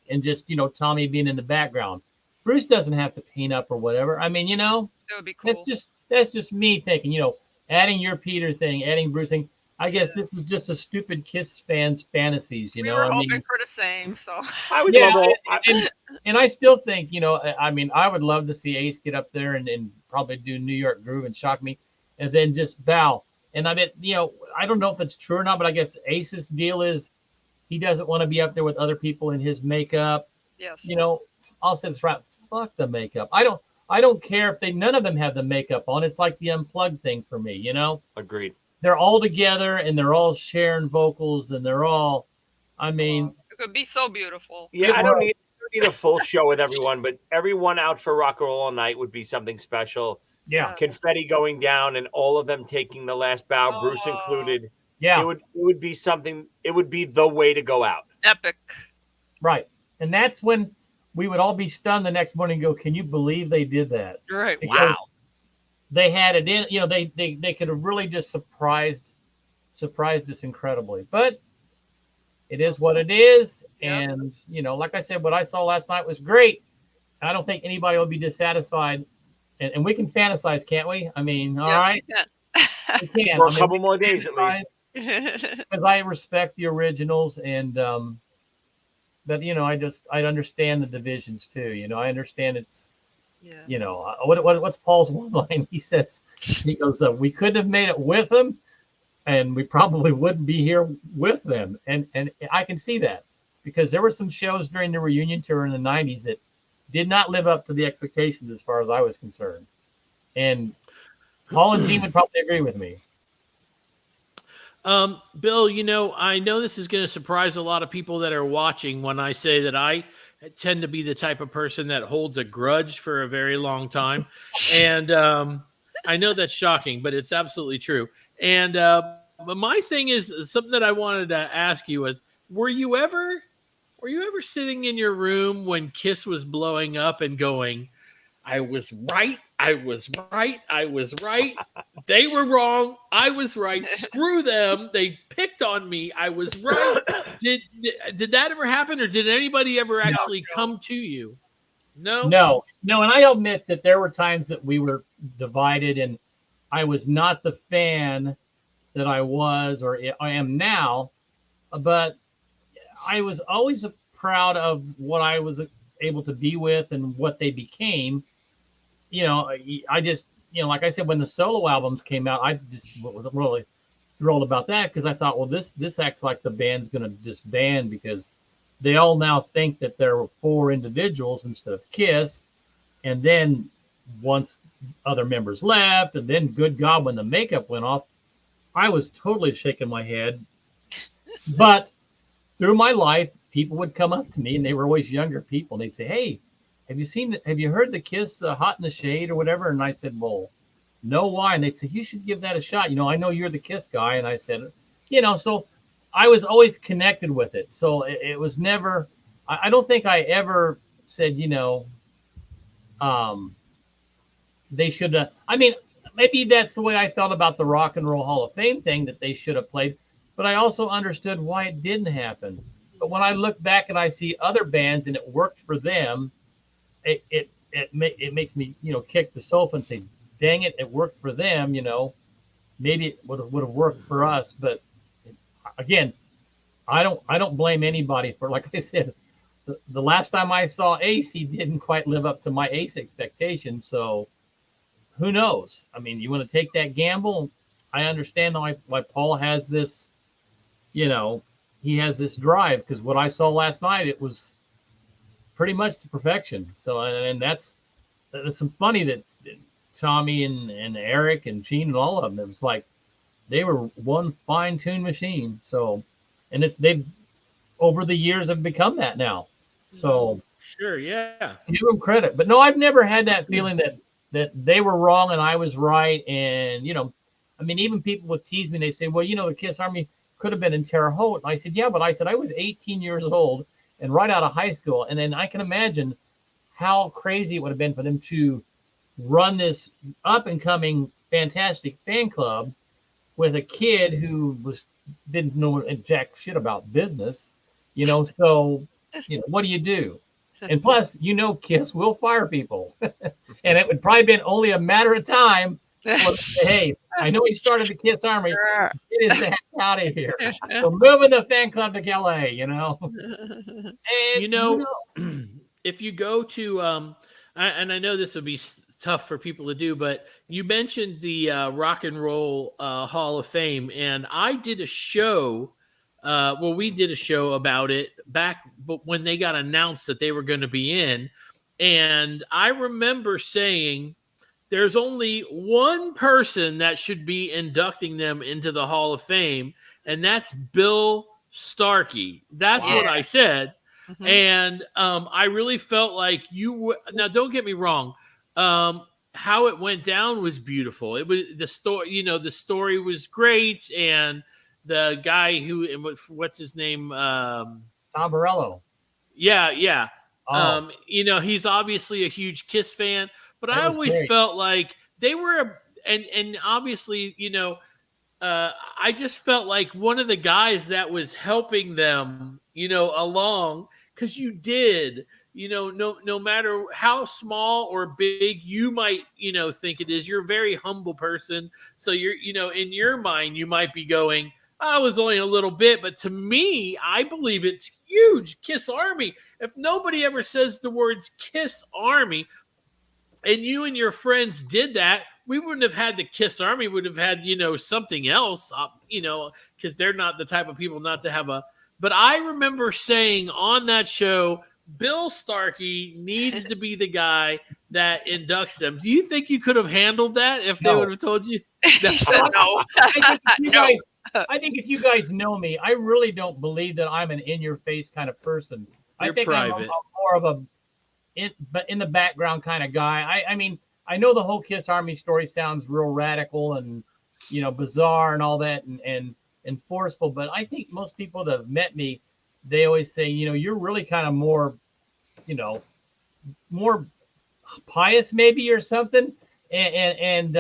and just, Tommy being in the background? Bruce doesn't have to paint up or whatever. I mean, that would be cool. That's just me thinking, adding your Peter thing, adding Bruce thing. I guess this is just a stupid Kiss fans' fantasies, We were hoping for the same, so. I would love and I still think, I would love to see Ace get up there and probably do New York Groove and shock me, and then just bow. And I bet, I don't know if it's true or not, but I guess Ace's deal is he doesn't want to be up there with other people in his makeup. Yes. I'll say this right. Fuck the makeup. I don't care if none of them have the makeup on. It's like the Unplugged thing for me, Agreed. They're all together and they're all sharing vocals and they're all, it could be so beautiful. Yeah, I don't need a full show with everyone, but everyone out for Rock and Roll All Night would be something special. Yeah. Confetti going down and all of them taking the last bow, Bruce included. Yeah. It would be something. It would be the way to go out. Epic. Right. And that's when we would all be stunned the next morning and go, can you believe they did that? Right. Because they had it in, they could have really just surprised us incredibly. But it is what it is. Yeah. And, like I said, what I saw last night was great. I don't think anybody will be dissatisfied. And we can fantasize, can't we? I mean, all right. We can. For a couple more days at least. Because I respect the originals, and but I understand the divisions too. I understand it's what's Paul's one line? He goes, we couldn't have made it with them, and we probably wouldn't be here with them. And I can see that, because there were some shows during the reunion tour in the 90s that did not live up to the expectations as far as I was concerned. And Paul and Gene would probably agree with me. Bill, I know this is going to surprise a lot of people that are watching when I say that I tend to be the type of person that holds a grudge for a very long time. And I know that's shocking, but it's absolutely true. And but my thing is something that I wanted to ask you was, were you ever sitting in your room when Kiss was blowing up and going, I was right, I was right, I was right. They were wrong, I was right. Screw them. They picked on me. I was right. Did that ever happen, or did anybody ever actually come to you? No. And I admit that there were times that we were divided, and I was not the fan that I was or I am now, but I was always proud of what I was able to be with and what they became. I just, like I said, when the solo albums came out, I just wasn't really thrilled about that, because I thought, well, this acts like the band's going to disband, because they all now think that there were 4 individuals instead of Kiss. And then once other members left, and then good God, when the makeup went off, I was totally shaking my head. But through my life, people would come up to me, and they were always younger people, and they'd say, hey, have you heard the Kiss Hot in the Shade or whatever? And I said, well, no, why? And they'd say, you should give that a shot. I know you're the Kiss guy. And I said, so I was always connected with it. So it was never, I don't think I ever said, they should have, maybe that's the way I felt about the Rock and Roll Hall of Fame thing, that they should have played, but I also understood why it didn't happen. But when I look back and I see other bands and it worked for them, it makes me, kick the sofa and say, dang it, it worked for them, maybe it would have worked for us. But again, I don't blame anybody for, like I said, the last time I saw Ace, he didn't quite live up to my Ace expectations. So who knows? You want to take that gamble? I understand why Paul has this, he has this drive, because what I saw last night, it was pretty much to perfection. So, and that's some funny that Tommy and Eric and Gene and all of them, it was like they were one fine-tuned machine. So, and they've over the years have become that now. So sure, yeah, give them credit. But no, I've never had that feeling that they were wrong and I was right. And even people would tease me and they say, well, the Kiss Army could have been in Terre Haute. And I said, yeah, but I was 18 years old and right out of high school. And then I can imagine how crazy it would have been for them to run this up and coming fantastic fan club with a kid who didn't know jack shit about business, so, what do you do? And plus, Kiss will fire people. And it would probably been only a matter of time. Hey, I know he started the Kiss Army. Get his ass out of here. We're moving the fan club to LA, And, if you go to, and I know this would be tough for people to do, but you mentioned the Rock and Roll Hall of Fame, and I did a show. We did a show about it back when they got announced that they were going to be in. And I remember saying, there's only one person that should be inducting them into the Hall of Fame, and that's Bill Starkey. That's what I said. Mm-hmm. And I really felt like now don't get me wrong. How it went down was beautiful. It was the story, the story was great. And the guy what's his name? Tom Morello. Yeah. Oh. He's obviously a huge Kiss fan, but I always felt like they were, and obviously, I just felt like one of the guys that was helping them, along, because you did, no matter how small or big you might, think it is, you're a very humble person. So you're, in your mind, you might be going, I was only a little bit, but to me, I believe it's huge. Kiss Army. If nobody ever says the words Kiss Army, and you and your friends did that, we wouldn't have had the Kiss Army. We would have had, something else, because they're not the type of people not to have a. But I remember saying on that show, Bill Starkey needs to be the guy that inducts them. Do you think you could have handled that if they would have told you? No. I think if you guys know me, I really don't believe that I'm an in-your-face kind of person. You're I think private. I'm more of in the background kind of guy. I mean, I know the whole Kiss Army story sounds real radical and bizarre and all that, and forceful. But I think most people that have met me, they always say, you're really kind of more, more pious maybe or something, and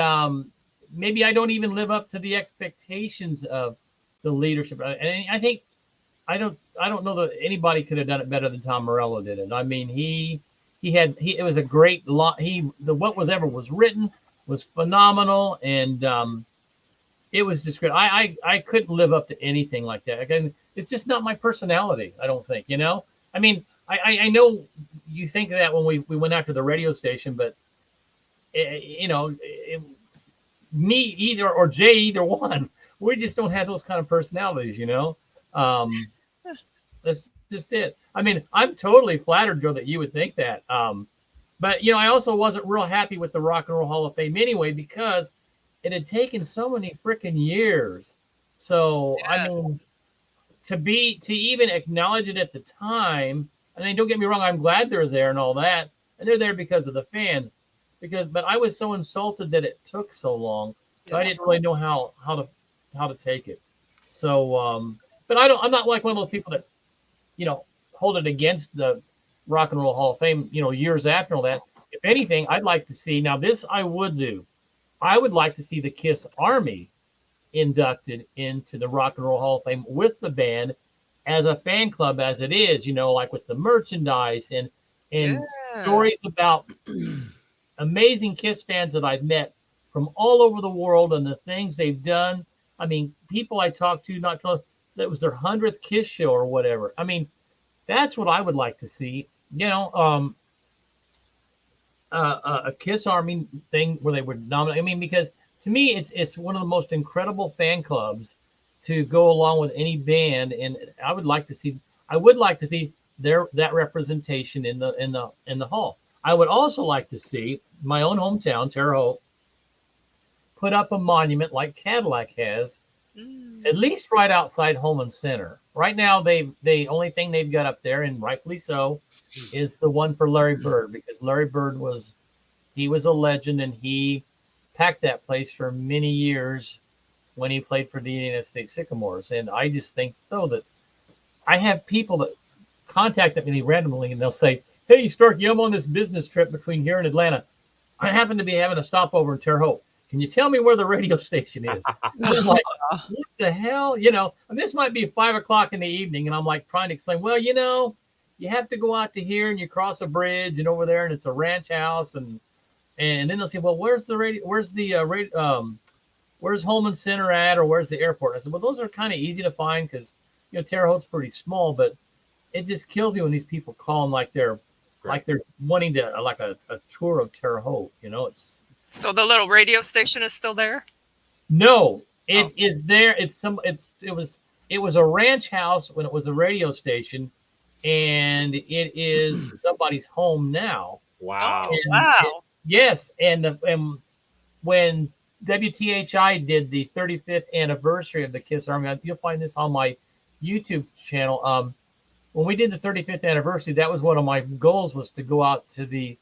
maybe I don't even live up to the expectations of the leadership. And I think I don't know that anybody could have done it better than Tom Morello did it. I mean, it was a great lot. What was ever was written was phenomenal, and it was just great. I couldn't live up to anything like that. Again, it's just not my personality. I don't think, I mean, I know you think of that when we went after the radio station, but me either or Jay, either one, we just don't have those kind of personalities, That's just it. I mean, I'm totally flattered, Joe, that you would think that. But I also wasn't real happy with the Rock and Roll Hall of Fame anyway, because it had taken so many freaking years. So Yes. I mean, to even acknowledge it at the time. I mean, don't get me wrong, I'm glad they're there and all that, and they're there because of the fans. But I was so insulted that it took so long. Yeah. I didn't really know how to take it. So, but I'm not like one of those people that, hold it against the Rock and Roll Hall of Fame, years after all that. If anything, I'd like to see, now this I would do. I would like to see the Kiss Army inducted into the Rock and Roll Hall of Fame with the band as a fan club, as it is, like with the merchandise and stories about amazing Kiss fans that I've met from all over the world and the things they've done. I mean, people I talked to, that was their 100th Kiss show or whatever. I mean, that's what I would like to see. A Kiss Army thing where they would nominate. I mean, because to me, it's one of the most incredible fan clubs to go along with any band, and I would like to see that representation in the hall. I would also like to see my own hometown, Terre Haute, put up a monument like Cadillac has, at least right outside Holman Center. Right now, the only thing they've got up there, and rightfully so, is the one for Larry Bird, because Larry Bird was a legend, and he packed that place for many years when he played for the Indiana State Sycamores. And I just think, though, that I have people that contact me randomly, and they'll say, "Hey, Starkey, I'm on this business trip between here and Atlanta. I happen to be having a stopover in Terre Haute. Can you tell me where the radio station is?" I'm like, what the hell? And this might be 5 o'clock in the evening, and I'm like trying to explain, well, you have to go out to here and you cross a bridge and over there, and it's a ranch house, and then they'll say, well, where's the radio? Where's Holman Center at, or where's the airport? I said, well, those are kind of easy to find because Terre Haute's pretty small, but it just kills me when these people call them like they're wanting to like a tour of Terre Haute. It's So the little radio station is still there? no, it is there. It was a ranch house when it was a radio station, and it is somebody's home now. Wow. Oh, wow. Yes, and when WTHI did the 35th anniversary of the Kiss Army, you'll find this on my YouTube channel. When we did the 35th anniversary, that was one of my goals, was to go out to the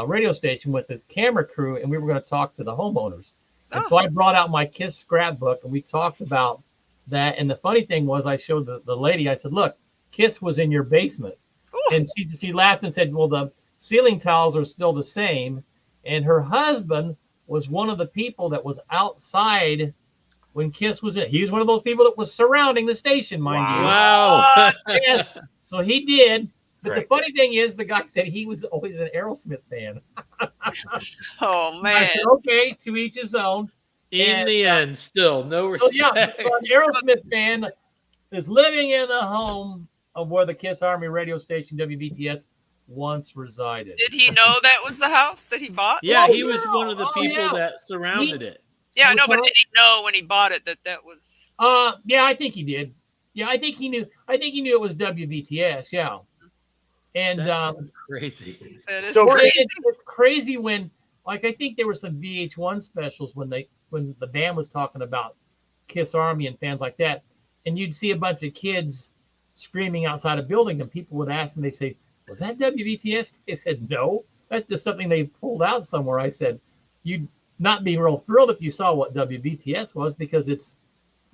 radio station with the camera crew, and we were going to talk to the homeowners. And so I brought out my Kiss scrapbook, and we talked about that. And the funny thing was, I showed the lady, I said, look, Kiss was in your basement. Ooh. And she laughed and said, well, the ceiling tiles are still the same. And her husband was one of the people that was outside when Kiss was in. He was one of those people that was surrounding the station, mind you. Wow. Yes, so he did. But Right. the funny thing is, the guy said he was always an Aerosmith fan. Oh, I man. said, okay, to each his own. In And, the end, still no So respect. yeah, so an Aerosmith fan is living in the home of where the Kiss Army radio station WBTS once resided. Did he know that was the house that he bought? Yeah, Oh, he was one of the oh, people yeah. that surrounded it. Yeah, I I'm know, but sorry? did he know when he bought it that was... Yeah, I think he did. Yeah, I think he knew it was WBTS. Yeah, and That's crazy. That is So well, crazy. it's crazy when, like, I think there were some VH1 specials when the band was talking about Kiss Army and fans like that, and you'd see a bunch of kids screaming outside a building, and people would ask me, they say, "Was that WBTS?" They said, "No, that's just something they pulled out somewhere." I said, not be real thrilled if you saw what WBTS was, because it's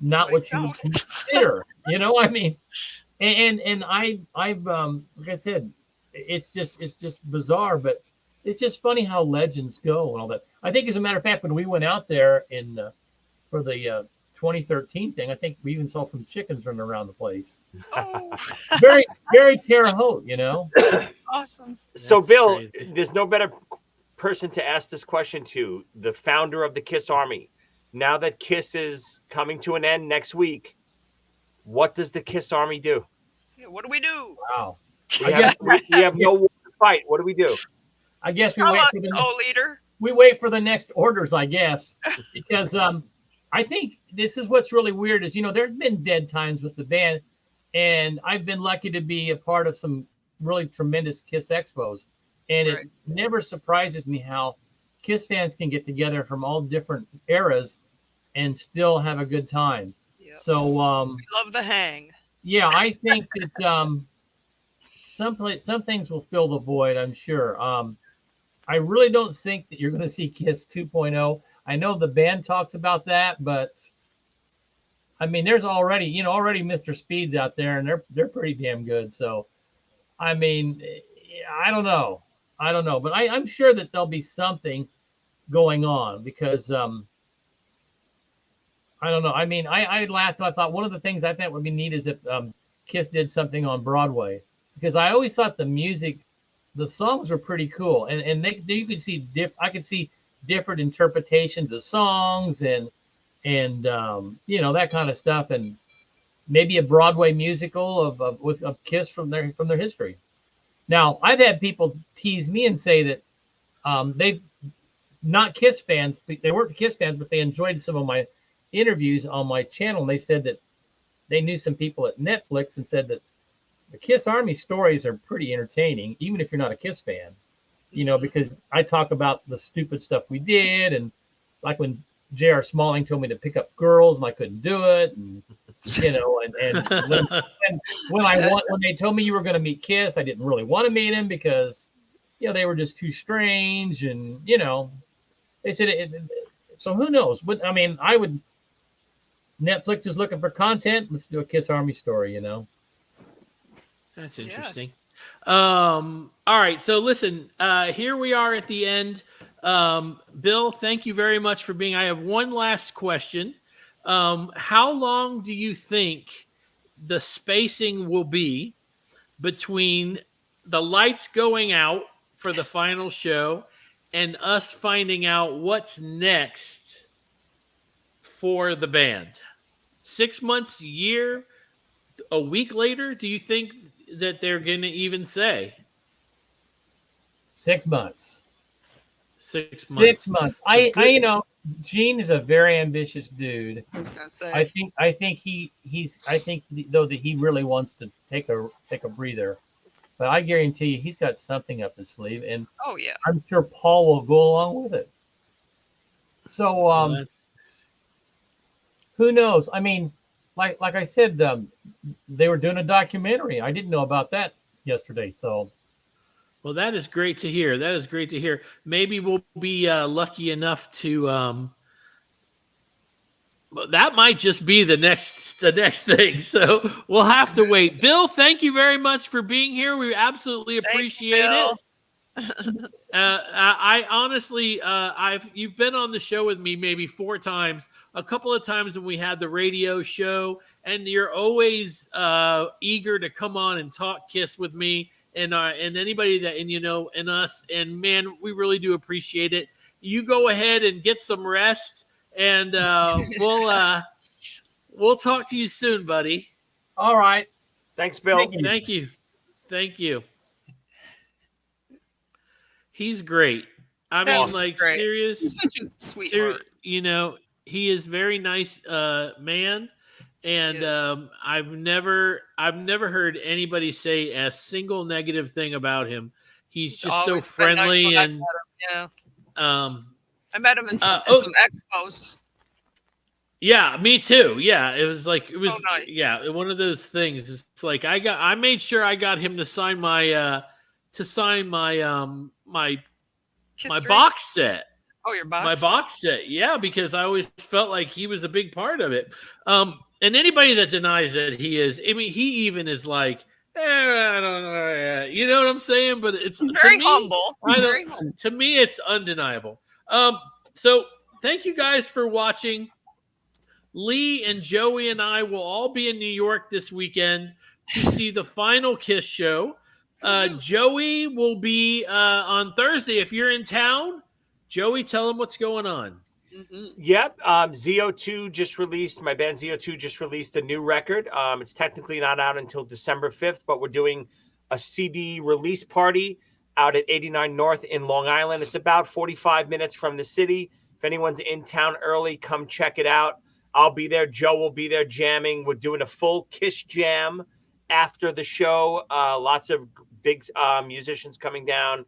not what you would consider. You know, I mean, and I've like I said, it's just bizarre, but it's just funny how legends go and all that. I think, as a matter of fact, when we went out there in for the 2013 thing, I think we even saw some chickens running around the place. Oh, Very, very Terre Haute, you know. awesome. So, That's Bill, crazy. there's no better person to ask this question to, the founder of the KISS Army. Now that KISS is coming to an end next week, what does the KISS Army do? Yeah, what do we do? Wow. We I have, guess- we have no war to fight. What do we do? I guess we Tell wait us, for the oh leader. we wait for the next orders, I guess, because I think this is what's really weird is, you know, there's been dead times with the band, and I've been lucky to be a part of some really tremendous KISS expos, and Right. it never surprises me how KISS fans can get together from all different eras and still have a good time. Yep. So We love the hang. yeah, I think that some things will fill the void, I'm sure. I really don't think that you're going to see KISS 2.0. I know the band talks about that, but I mean, there's already Mr. Speed's out there, and they're pretty damn good. So, I mean, I don't know, but I'm sure that there'll be something going on, because I don't know. I mean, I laughed. I thought one of the things I thought would be neat is if KISS did something on Broadway, because I always thought the songs were pretty cool, and you could see I could see different interpretations of songs and you know, that kind of stuff, and maybe a Broadway musical of KISS from their history. Now, I've had people tease me and say that they not KISS fans, they weren't KISS fans, but they enjoyed some of my interviews on my channel, and they said that they knew some people at Netflix and said that the KISS Army stories are pretty entertaining, even if you're not a KISS fan, you know, because I talk about the stupid stuff we did, and like when J.R. Smalling told me to pick up girls and I couldn't do it, and you know, and when they told me you were going to meet KISS, I didn't really want to meet him because, you know, they were just too strange, and you know, they said so who knows? But I mean, Netflix is looking for content. Let's do a KISS Army story, you know. That's interesting. All right. So listen, here we are at the end. Bill, thank you very much for being. I have one last question. How long do you think the spacing will be between the lights going out for the final show and us finding out what's next for the band? 6 months, a year, a week later? Do you think that they're going to even say 6 months? 6 months. 6 months. I you know, Gene is a very ambitious dude. I was gonna say. I think though that he really wants to take a breather, but I guarantee you he's got something up his sleeve, and Oh yeah. I'm sure Paul will go along with it. So who knows? I mean, like I said, they were doing a documentary. I didn't know about that yesterday. So well, that is great to hear. That is great to hear. Maybe we'll be lucky enough to. That might just be the next thing. So we'll have to wait. Bill, thank you very much for being here. We absolutely appreciate it. I honestly, you've been on the show with me maybe 4 times, a couple of times when we had the radio show, and you're always eager to come on and talk KISS with me and anybody that, and you know, and us, and man, we really do appreciate it. You go ahead and get some rest, and we'll talk to you soon, buddy. all right. Thanks, Bill. Thank you. Thank you. He's great. I mean, Awesome. like, Great. serious. He's such a sweetheart. You know, he is very nice man, and Yes. I've never heard anybody say a single negative thing about him. He's just so always been nice friendly, when I and met him, yeah. I met him in some expos. Yeah, me too. Yeah, it was So nice. yeah, one of those things. It's like I made sure I got him to sign my my History. box set. Oh, your box. My box set, yeah, because I always felt like he was a big part of it. And anybody that denies that he is, I mean, he even is like, I don't know, you know what I'm saying? But it's He's very to me, humble. I He's don't. very humble. To me, it's undeniable. So thank you guys for watching. Lee and Joey and I will all be in New York this weekend to see the final Kiss show. Joey will be on Thursday. If you're in town, Joey, tell them what's going on. Mm-hmm. Yep. ZO2 just released, my band ZO2 just released a new record. It's technically not out until December 5th, but we're doing a CD release party out at 89 North in Long Island. It's about 45 minutes from the city. If anyone's in town early, come check it out. I'll be there. Joe will be there jamming. We're doing a full Kiss jam after the show. Lots of big musicians coming down.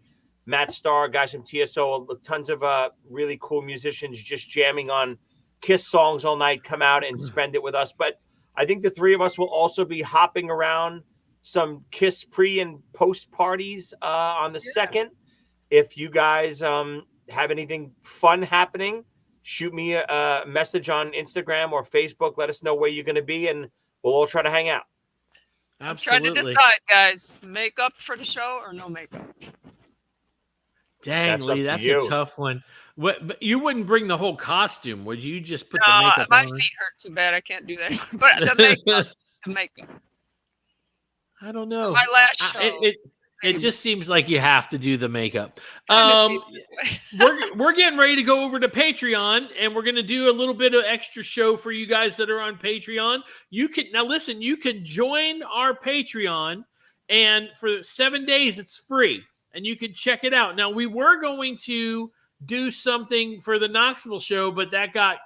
Matt Starr, guys from TSO, tons of really cool musicians just jamming on Kiss songs all night. Come out and spend it with us. But I think the three of us will also be hopping around some Kiss pre and post parties on the 2nd. If you guys have anything fun happening, shoot me a message on Instagram or Facebook. Let us know where you're going to be, and we'll all try to hang out. Absolutely. I'm trying to decide, guys. Makeup for the show or no makeup? Dang, Lee, that's a tough one. But you wouldn't bring the whole costume, would you? Just put the makeup my on? feet hurt too bad. I can't do that. But the makeup. I don't know. My last show. It just seems like you have to do the makeup. We're getting ready to go over to Patreon, and we're going to do a little bit of extra show for you guys that are on Patreon. You can join our Patreon, and for 7 days it's free, and you can check it out. Now, we were going to do something for the Knoxville show, but that got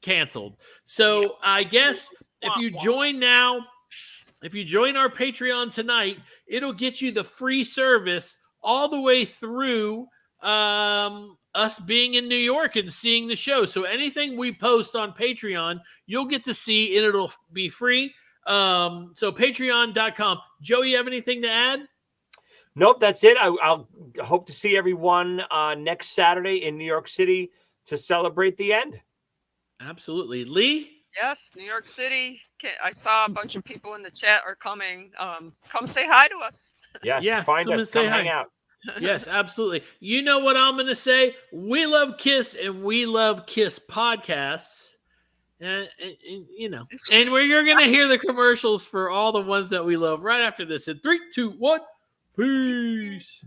canceled. So I guess if you join now. If you join our Patreon tonight, it'll get you the free service all the way through us being in New York and seeing the show. So anything we post on Patreon, you'll get to see, and it'll be free. So patreon.com. Joe, you have anything to add? Nope, that's it. I'll hope to see everyone next Saturday in New York City to celebrate the end. Absolutely. Lee? Yes, New York City. I saw a bunch of people in the chat are coming. Come say hi to us. Yes, yeah, find us. Come hang out. Yes, absolutely. You know what I'm going to say? We love Kiss, and we love Kiss podcasts. And you know, and you're going to hear the commercials for all the ones that we love right after this. In 3, 2, 1, peace.